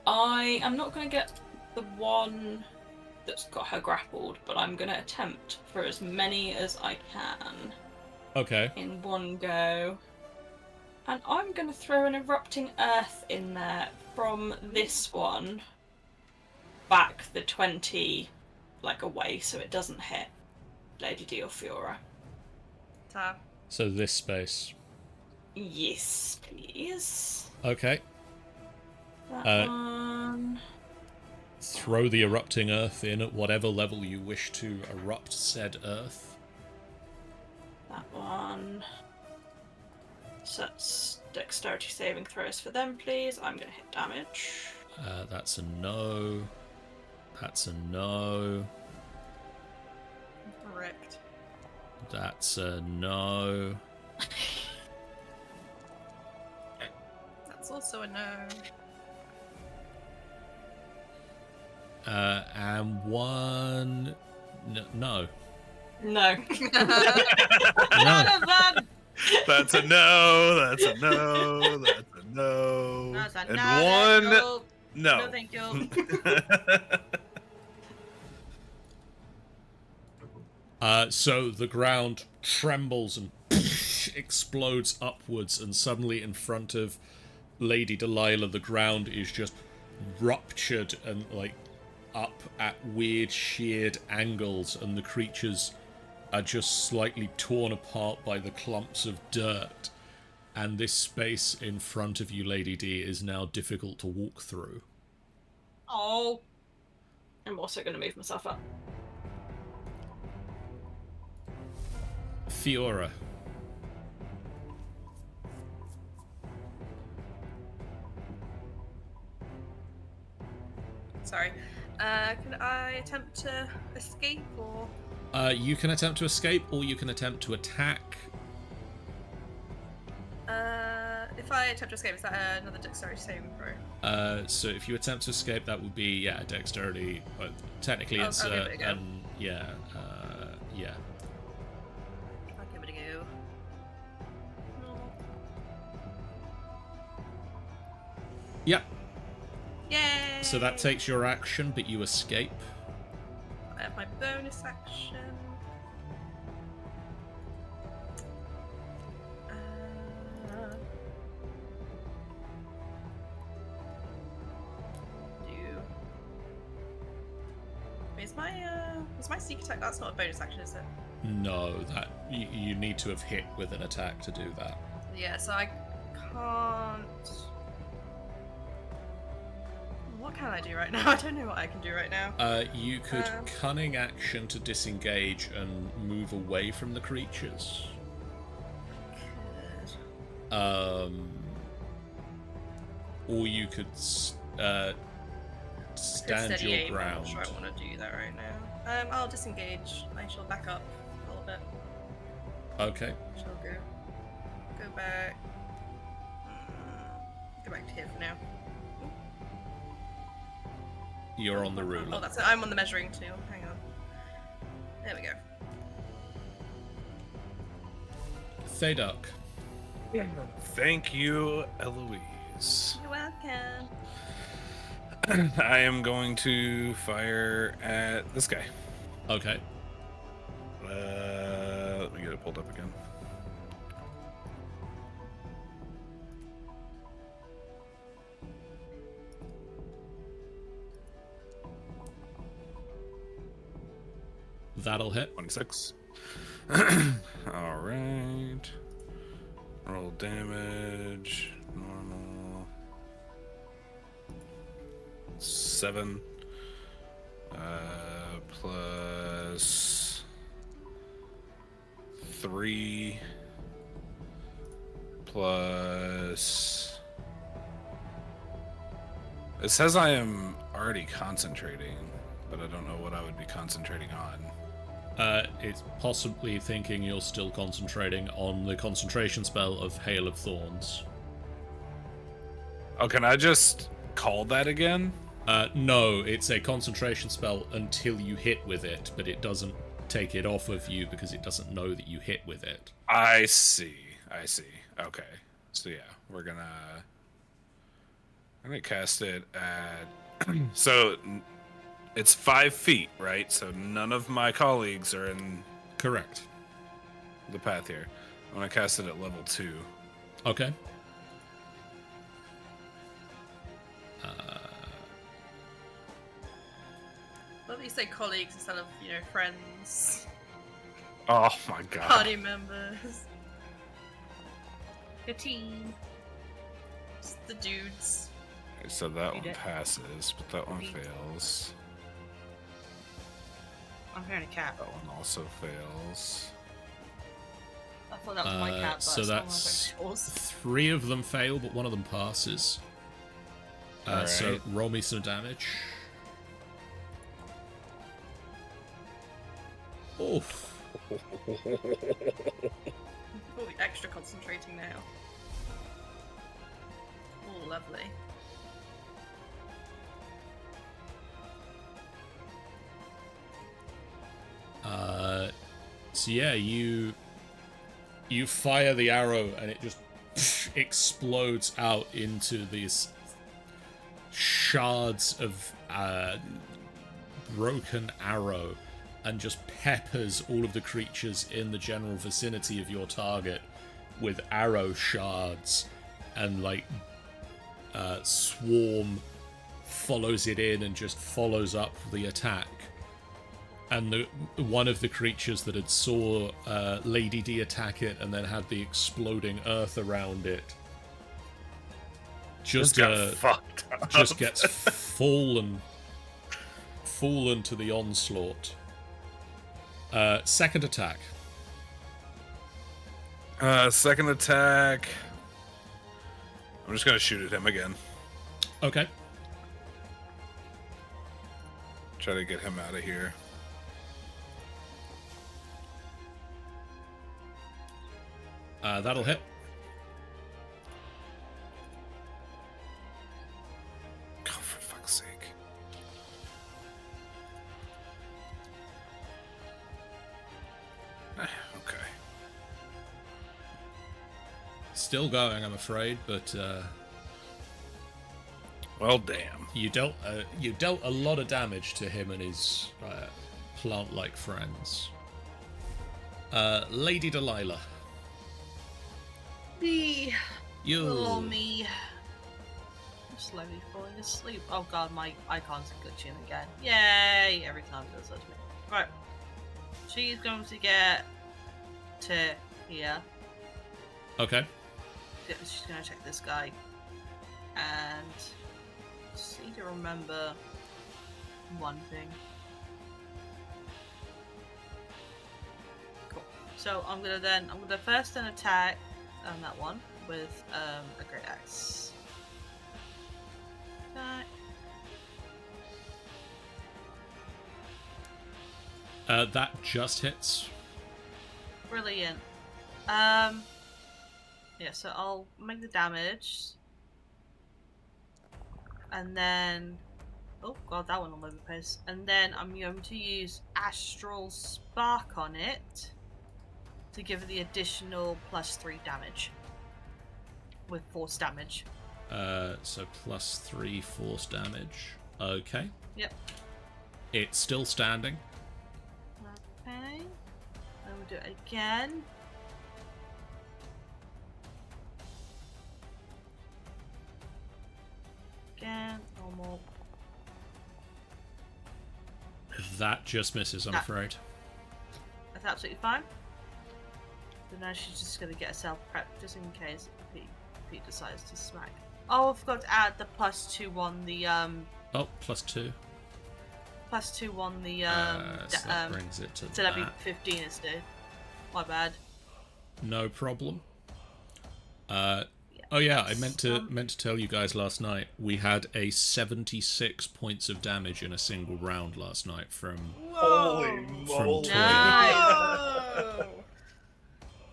I am not going to get the one that's got her grappled, but I'm going to attempt for as many as I can. Okay. In one go. And I'm going to throw an erupting earth in there from this one back the 20 like away so it doesn't hit Lady D or Fiora. Tap. So this space. Yes, please. Okay. That one. Throw the erupting earth in at whatever level you wish to erupt said earth. That one. So that's dexterity saving throws for them, please. I'm going to hit damage. That's a no. That's a no. Correct. That's a no. That's also a no. And one... No. No. None of them! That's a no. That's a no. That's a no. That's a and no, one. no. No. No, thank you. So the ground trembles and explodes upwards, and suddenly in front of Lady Delilah, the ground is just ruptured and like up at weird sheared angles, and the creature's are just slightly torn apart by the clumps of dirt, and this space in front of you, Lady D, is now difficult to walk through. Oh. I'm also going to move myself up. Fiora. Sorry. Can I attempt to escape, or...? You can attempt to escape, or you can attempt to attack. If I attempt to escape, is that another dexterity saving throw? So if you attempt to escape, that would be, yeah, dexterity. But technically it's, I'll give it a go. yeah. I'll give it a go. Yep. Yay! So that takes your action, but you escape. I have my bonus action. Is my sneak attack? That's not a bonus action, is it? No, that you need to have hit with an attack to do that. Yeah, so I can't. What can I do right now? I don't know what I can do right now. You could cunning action to disengage and move away from the creatures. Or you could stand your aim. ground. I'm not sure I want to do that right now. I'll disengage. I shall back up a little bit. Okay. Shall go back. Go back to here for now. You're on the ruler. Oh, that's it. I'm on the measuring tool. Hang on. There we go. Thadark. Thank you, Eloise. You're welcome. I am going to fire at this guy. Okay. Let me get it pulled up again. That'll hit. 26. All right. Roll damage. Normal. 7. Plus 3. Plus. It says I am already concentrating, but I don't know what I would be concentrating on. It's possibly thinking you're still concentrating on the concentration spell of Hail of Thorns. Oh, can I just call that again? No, it's a concentration spell until you hit with it, but it doesn't take it off of you because it doesn't know that you hit with it. I see. Okay. So yeah, I'm gonna cast it at so it's 5 feet, right? So none of my colleagues are in Correct. the path here. I'm gonna cast it at level 2. Okay. What do you say, colleagues instead of, friends, Oh my god. party members? Your team. Just the dudes. Okay, so that You one did. passes, but that one fails. I'm hearing a cat. That one also fails. I thought that was my cat, but so it's not that's one of those. 3 of them fail, but one of them passes. So Alright. roll me some damage. Oof. Oh, extra concentrating now. Oh, lovely. So yeah, you fire the arrow and it just explodes out into these shards of broken arrow and just peppers all of the creatures in the general vicinity of your target with arrow shards, and Swarm follows it in and just follows up the attack. And one of the creatures that had saw Lady D attack it and then had the exploding earth around it just fucked up. just gets fallen to the onslaught. Second attack. Second attack. I'm just gonna shoot at him again. Okay. Try to get him out of here. That'll hit. Oh, for fuck's sake. Okay. Still going, I'm afraid, but Well, damn. you dealt a lot of damage to him and his plant-like friends. Lady Delilah. Me. You. Oh, me. I'm slowly falling asleep. Oh god, my icon's glitching again. Yay! Every time it does that to me. Right. She's going to get to here. Okay. Yeah, she's going to check this guy. And just need to remember one thing. Cool. So I'm gonna first attack on that one with a great axe. Attack. That just hits. Brilliant. Yeah, so I'll make the damage. And then... Oh god, that one all over the place. And then I'm going to use Astral Spark on it to give it the additional +3 damage. With force damage. So +3 force damage. Okay. Yep. It's still standing. Okay. And we'll do it again. Again, normal. That just misses, I'm afraid. That's absolutely fine. So now she's just going to get herself prepped just in case Pete decides to smack. Oh, I forgot to add the +2 on the Oh, +2. +2 on the So that brings it to so that'd that. be 15 instead. My bad. No problem. Oh yeah, I meant to tell you guys last night we had a 76 points of damage in a single round last night from Holy moly. Toya. Nice.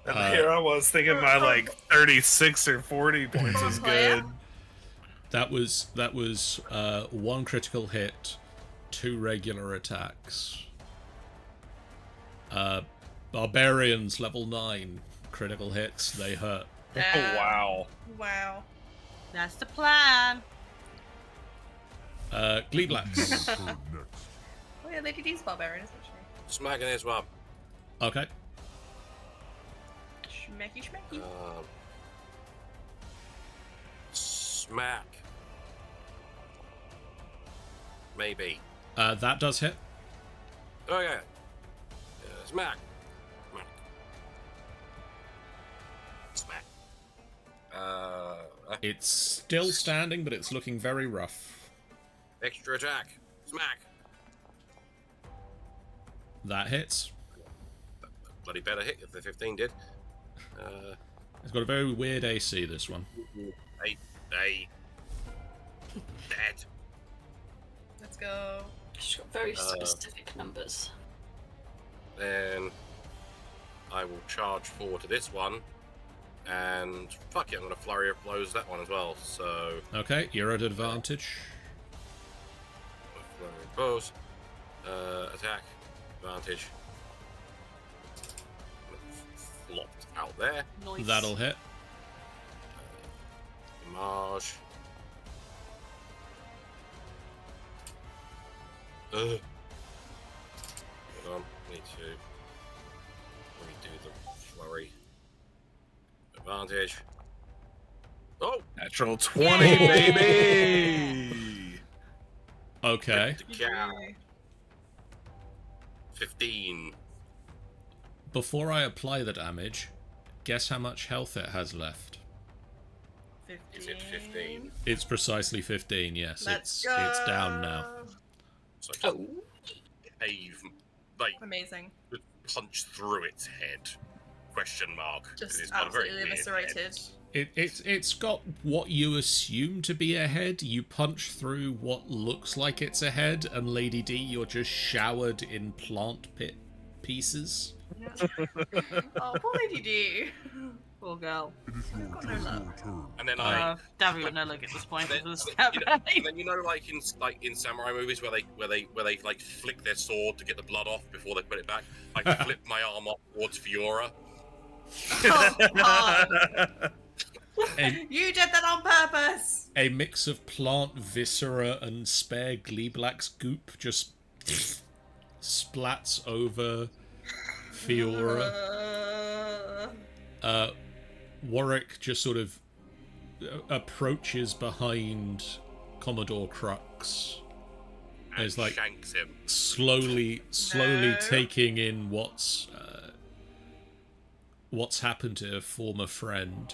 And here I was thinking my like 36 or 40 points was good. That was 1 critical hit, 2 regular attacks. Barbarians level 9 critical hits, they hurt. Oh wow. Wow. That's the plan. Gleeblax. Turn next. Oh yeah, Lady D's barbarian, isn't she? Smacking this one. Okay. Schmecky schmecky. Smack. Maybe. That does hit. Oh yeah. Smack. Smack. It's still standing, but it's looking very rough. Extra attack. Smack. That hits. Bloody better hit if the 15 did. It's got a very weird AC, this one. Hey. Dead. Let's go. She's got very specific numbers. Then I will charge forward to this one. And fuck it, I'm gonna flurry of blows that one as well. So Okay, you're at advantage. flurry of blows. Attack. Advantage. Flopped out there. Nice. That'll hit. Marge. Hold on, need to redo the flurry. Advantage. Oh! Natural 20, baby! Okay. The cow. 15. Before I apply the damage, guess how much health it has left? 15. Is it 15? It's precisely 15, yes. Let's It's down now. So just cave, like, Amazing. punch through its head. Question mark. Just It's got a very absolutely weird eviscerated. head. It's got what you assume to be a head. You punch through what looks like it's a head, and Lady D, you're just showered in plant pit pieces. Oh, poor Lady D. Poor girl. It is your, got it no is luck. your turn. And then Davy got no look at this point. Then, It was and then you know, like in samurai movies where they like flick their sword to get the blood off before they put it back. I flip my arm off towards Fiora. You did that on purpose. A mix of plant viscera and spare Gleeblack's goop just splats over Fiora. Warwick just sort of approaches behind Commodore Crux. And Is like shanks him. slowly No. taking in what's happened to her former friend.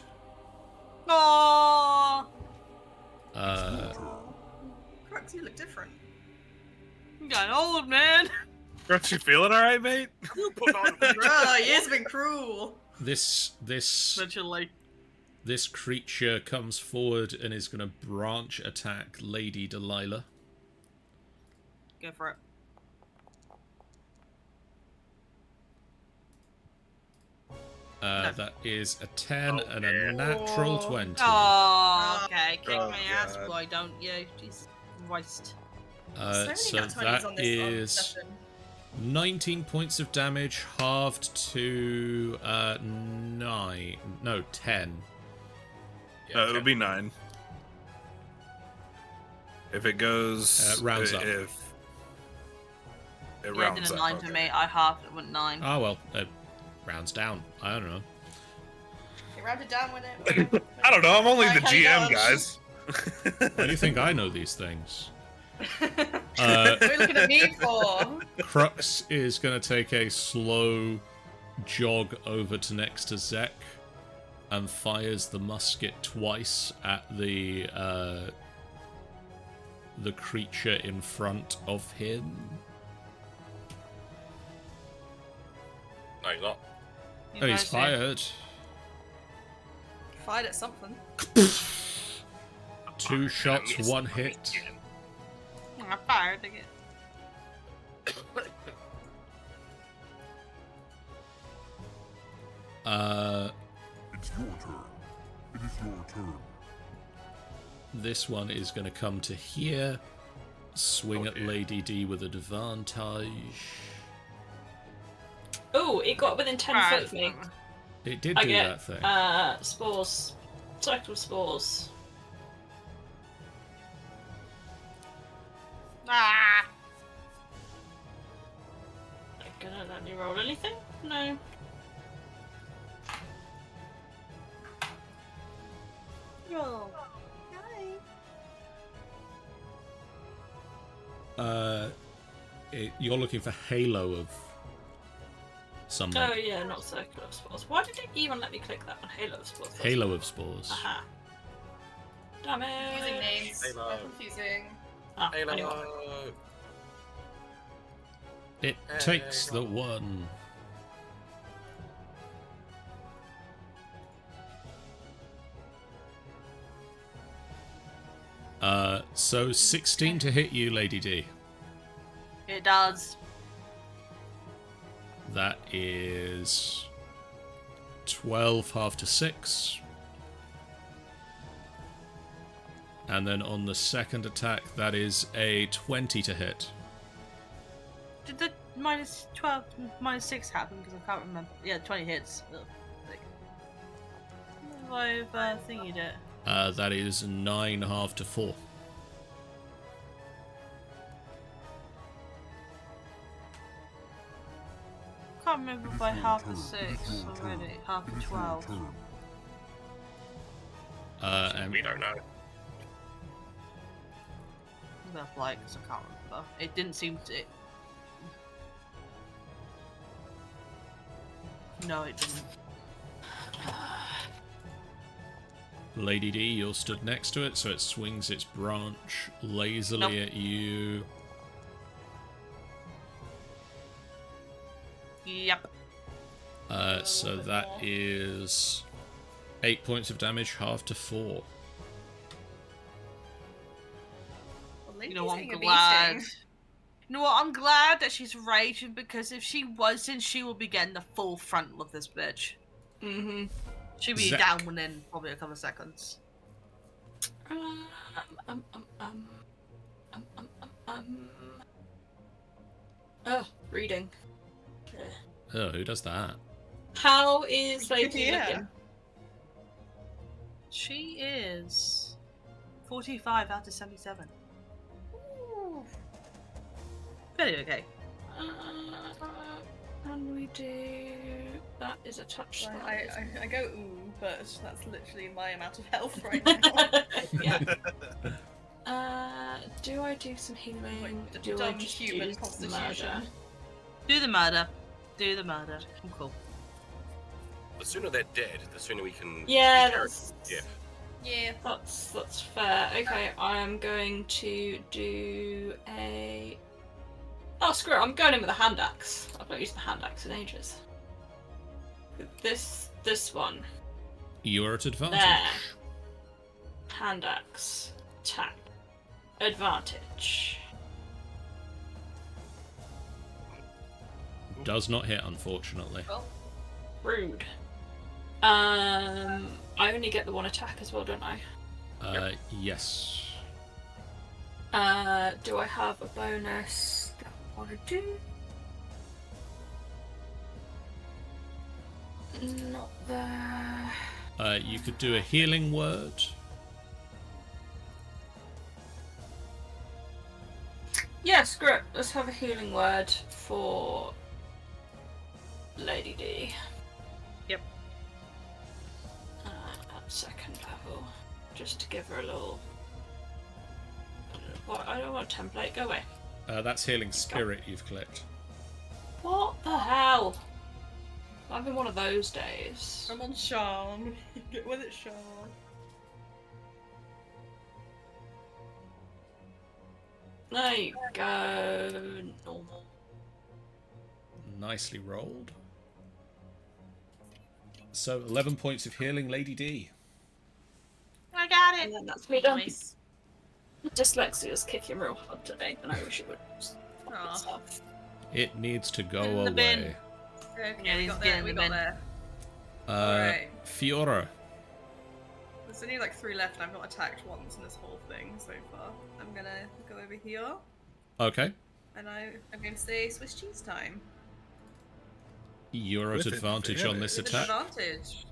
Aww. Crux, you look different. I'm getting old, man. Aren't you feeling all right, mate? You put on Bruh, years have been cruel. This Essentially. this creature comes forward and is going to branch attack Lady Delilah. Go for it. That is a 10 and a natural 20. Oh, okay. Kick Oh, my ass, God. boy, don't you? Jesus Christ. So nat 20s that on this is session. 19 points of damage, halved to 10. No, it'll be 9. If it goes, rounds up. If it Yeah, it rounds did a up, 9 to okay. me. I halved it, went 9. Oh well, rounds down. I don't know. You rounded down with it. I don't know. I'm only the Okay, GM, gosh. guys. Why do you think I know these things? What are you looking at me for? Crux is going to take a slow jog over to next to Zek and fires the musket twice at the creature in front of him. No, you're not. Oh, he's fired. Fired at something. 2 shots, Miss. 1 hit. I fired again. It's your turn. It is your turn. This one is going to come to here, swing at Lady D with advantage. Oh, it got within 10 foot of me. It did I do get that thing. spores. Cycle of spores. Ah! Gonna let me roll anything? No. No. You're looking for Halo of something. Oh yeah, not circle of spores. Why did it even let me click that one? Halo of spores. that's Halo of spores. Aha. Damn it. Confusing names. Halo. They're confusing. Ah, Halo. anyway. It takes the one. So 16 to hit you, Lady D. It does. That is 12 half to 6. And then on the second attack, that is a 20 to hit. Did the minus 12, minus 6 happen? Because I can't remember. Yeah, 20 hits. Ugh, sick. I've thingied it. That is 9 half to 4. Can't remember It is if I your half turn. the It is 6 your already. turn. Half It the is your 12. turn. And We don't know. That's like, 'cause I can't remember. It didn't seem to. No, it didn't. Lady D, you're stood next to it, so it swings its branch lazily at you. Yep. So that is 8 points of damage, halved to 4. You know what, I'm glad. You know what, I'm glad that she's raging, because if she wasn't, she will be getting the full frontal of this bitch. Mm-hmm. She'll be down within probably a couple of seconds. Oh, reading. Oh, who does that? How is Lady looking? She is 45 out of 77. Ooh. Very okay. And we do... That is a touch. I go ooh, but that's literally my amount of health right now. Yeah. Do I do some healing? Like, do I dumb just human use the constitution. murder? Do the murder. Do the murder. I'm cool. The sooner they're dead, the sooner we can. Yeah, repair that's... it. Yeah. That's fair. Okay, I am going to do a... Oh, screw it, I'm going in with a hand axe. I've not used the hand axe in ages. This one. You're at advantage. There. Hand axe. Attack. Advantage. Does not hit, unfortunately. Well, rude. I only get the one attack as well, don't I? Yes. Do I have a bonus that I want to do? Not there. You could do a healing word. Yeah, screw it. Let's have a healing word for Lady D. Yep. At second level, just to give her a little. What? I don't want a template. Go away. That's healing spirit you've clicked. What the hell? I'm having one of those days. I'm on charm. Get with it, charm. There you go. Normal. Nicely rolled. So 11 points of healing, Lady D. I got it. And then that's me done. Nice. Dyslexia's kicking real hard today, and I wish it would. Aw. It needs to go In the bin. away. Okay, Yeah, we he's got getting there. We the got bin. there. Alright. Fiora. There's only like 3 left, and I've not attacked once in this whole thing so far. I'm gonna go over here, Okay. and I'm going to say Swiss cheese time. You're at With advantage on this With attack. advantage.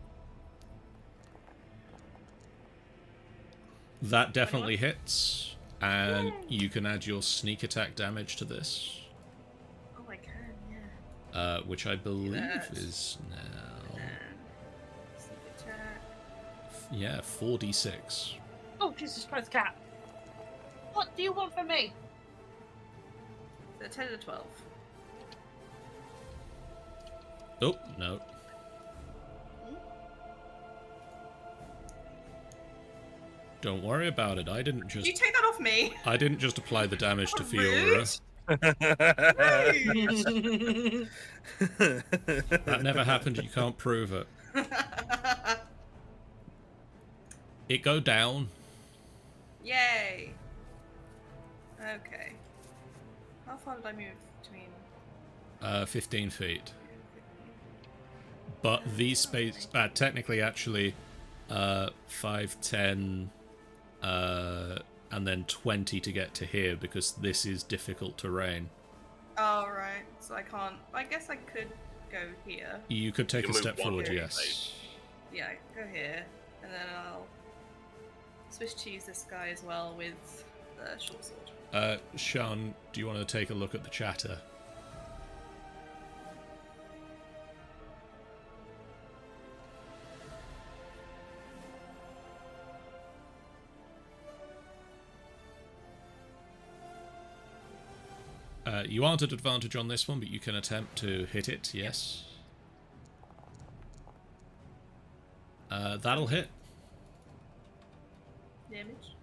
That definitely hits. And you can add your sneak attack damage to this. Oh, I can, yeah. Which I believe Yes. is now... Sneak attack. Yeah, 4d6. Oh, Jesus Christ, cat. What do you want from me? So 10 to 12. Oh, no. Don't worry about it. I didn't You just take that off me! I didn't just apply the damage to Rude. Fiora. Rude. That never happened. You can't prove it. It go down. Yay! Okay. How far did I move between? 15 feet. But these space technically actually 5, 10 and then 20 to get to here because this is difficult terrain. Oh, right. So I can't. I guess I could go here. You could take You a move step one forward, more yes. Yeah, go here. And then I'll Swiss cheese this guy as well with the short sword. Sean, do you want to take a look at the chatter? You aren't at advantage on this one, but you can attempt to hit it, yes. That'll hit. Damage.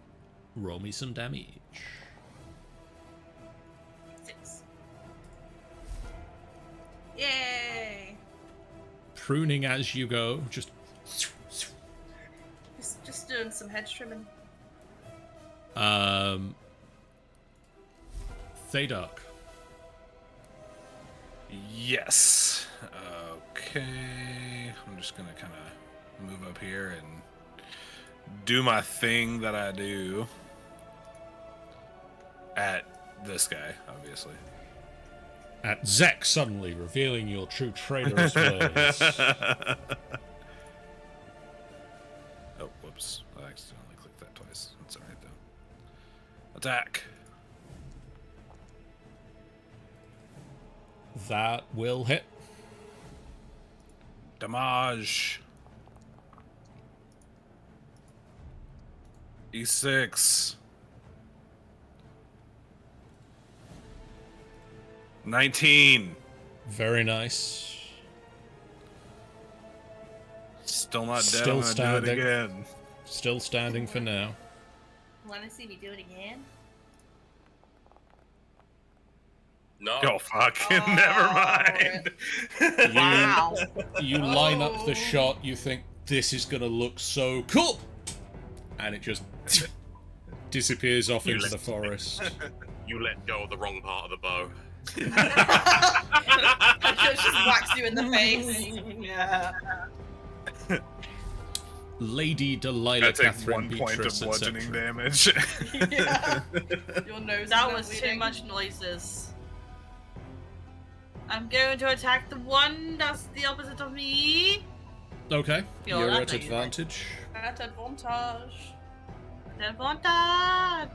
Roll me some damage. 6. Yay! Pruning as you go, just doing some hedge trimming. Thaydark. Yes. Okay. I'm just gonna kind of move up here and do my thing that I do at this guy, obviously. At Zek, suddenly revealing your true traitorous ways. Oh, whoops. I accidentally clicked that twice. That's alright, though. Attack. That will hit. Damage. E6. 19. Very nice. Still not dead. Still I'm gonna do standing. it again. Still standing for now. Wanna see me do it again? No. Oh, fuck. Oh, Never mind. Wow. You line up the shot, you think, this is gonna look so cool! And it just disappears off into the forest. You let go of the wrong part of the bow. Just whacks you in the face. Yeah. Lady Delilah, I take Catherine, 1 point of Beatrice, bludgeoning etc. damage. Yeah. Your nose. That is was too bleeding. much noises. I'm going to attack the one that's the opposite of me. Okay, You're you're not at making it. advantage. At advantage. Advantage.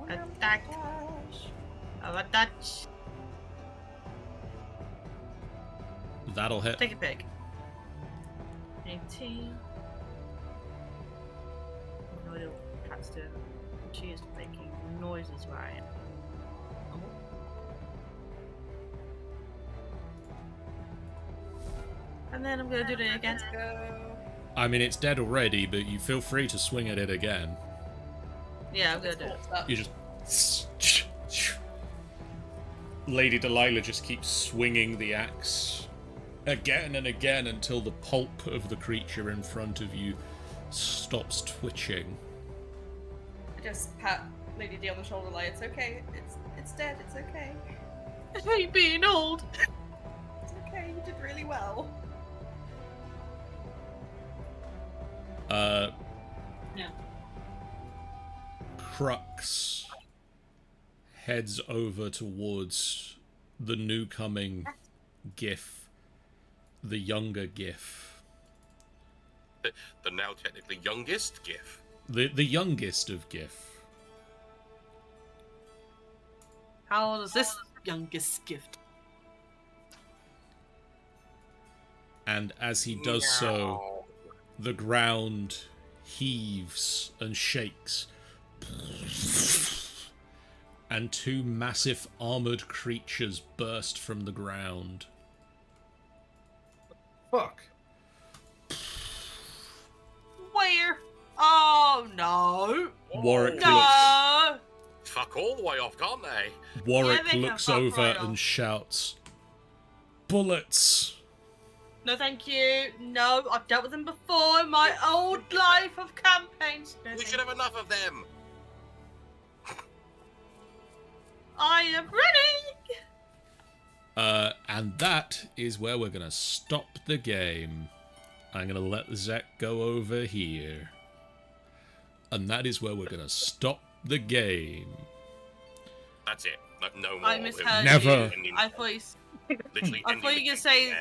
Attack. Advantage. That'll hit. Take a pick. 18. No, little cat's doing. She is making noises, right? And then I'm gonna do it again. Let's go. I mean, it's dead already, but you feel free to swing at it again. Yeah, I'm gonna do it. What's that? You just... Lady Delilah just keeps swinging the axe again and again until the pulp of the creature in front of you stops twitching. I just pat Lady D on the shoulder like, it's okay. It's dead. It's okay. I hate being old. It's okay. You did really well. Yeah. Crux heads over towards the new coming Gif, the younger Gif, The now technically youngest GIF. the youngest of Gif. How old is this youngest gift? And as he does so, the ground heaves and shakes, and two massive armored creatures burst from the ground. Fuck. Where? Oh no! Warwick looks, No! Fuck all the way off, can't they? Warwick they can looks fuck over right and off. shouts, "Bullets!" No, thank you. No, I've dealt with them before in my old life of campaigns. No, We thank should have enough of them. I am ready! And that is where we're gonna stop the game. I'm gonna let Zek go over here. And that is where we're gonna stop the game. That's it. No more. I misheard Never. you. I thought you, Literally I thought you were gonna say-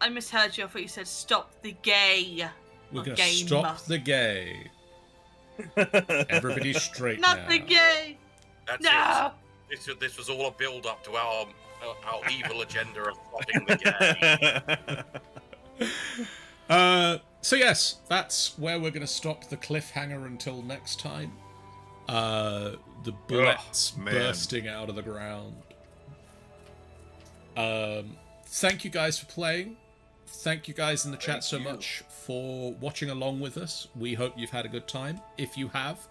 I misheard you. I thought you said stop the gay. We're Not gonna game. stop the gay. Everybody straight Not now. the gay! That's No! it. This was all a build up to our evil agenda of stopping the game. So yes, that's where we're gonna stop the cliffhanger until next time. The bullets man. bursting out of the ground. Thank you guys for playing. Thank you guys in the chat so much for watching along with us. We hope you've had a good time. If you have,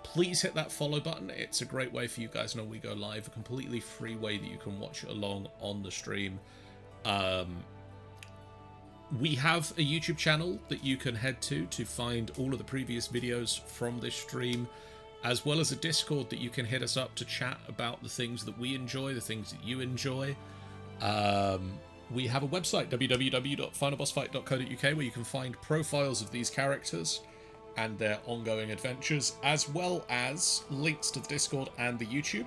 please hit that follow button. It's a great way for you guys to know we go live, a completely free way that you can watch it along on the stream. We have a YouTube channel that you can head to find all of the previous videos from this stream, as well as a Discord that you can hit us up to chat about the things that we enjoy, the things that you enjoy. We have a website, www.finalbossfight.co.uk, where you can find profiles of these characters and their ongoing adventures, as well as links to the Discord and the YouTube.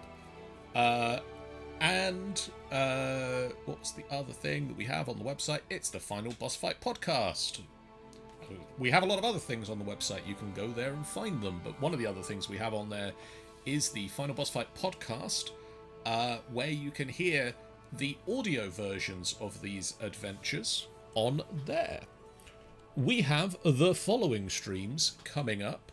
What's the other thing that we have on the website? It's the Final Boss Fight podcast. We have a lot of other things on the website. You can go there and find them, but one of the other things we have on there is the Final Boss Fight podcast, where you can hear the audio versions of these adventures on there. We have the following streams coming up.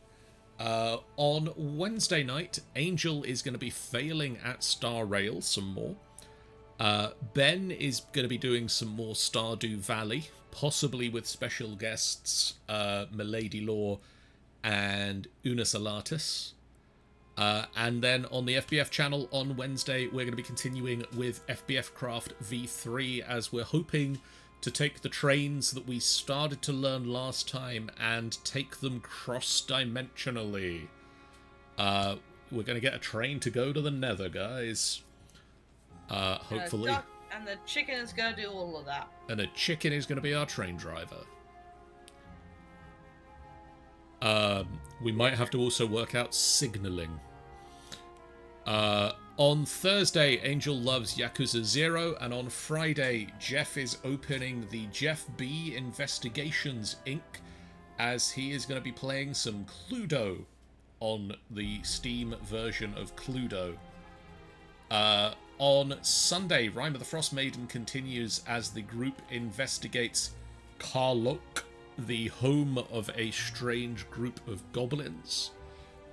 On Wednesday night, Angel is going to be failing at Star Rail some more. Ben is going to be doing some more Stardew Valley, possibly with special guests Milady Law and Una Salatis. And then on the FBF channel on Wednesday, we're going to be continuing with FBF Craft V3, as we're hoping to take the trains that we started to learn last time and take them cross-dimensionally. We're going to get a train to go to the Nether, guys. Hopefully. And the chicken is going to do all of that. And the chicken is going to be our train driver. We might have to also work out signaling. On Thursday, Angel loves Yakuza 0, and on Friday, Jeff is opening the Jeff B Investigations Inc., as he is going to be playing some Cluedo on the Steam version of Cluedo. On Sunday, Rime of the Frost Maiden continues as the group investigates Karlok, the home of a strange group of goblins.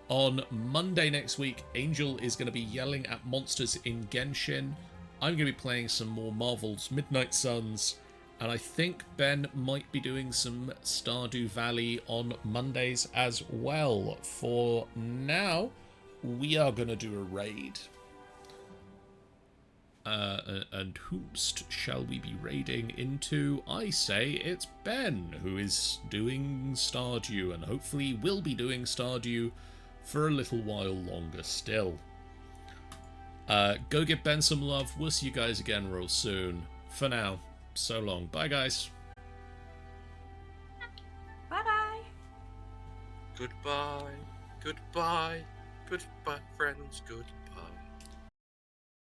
On Monday next week, Angel is going to be yelling at monsters in Genshin. I'm going to be playing some more Marvel's Midnight Suns, and I think Ben might be doing some Stardew Valley on Mondays as well. For now, we are going to do a raid. And whomst shall we be raiding into? I say it's Ben, who is doing Stardew, and hopefully will be doing Stardew for a little while longer still. Go give Ben some love. We'll see you guys again real soon. For now, so long. Bye, guys. Bye-bye. Goodbye, goodbye, goodbye, friends, goodbye.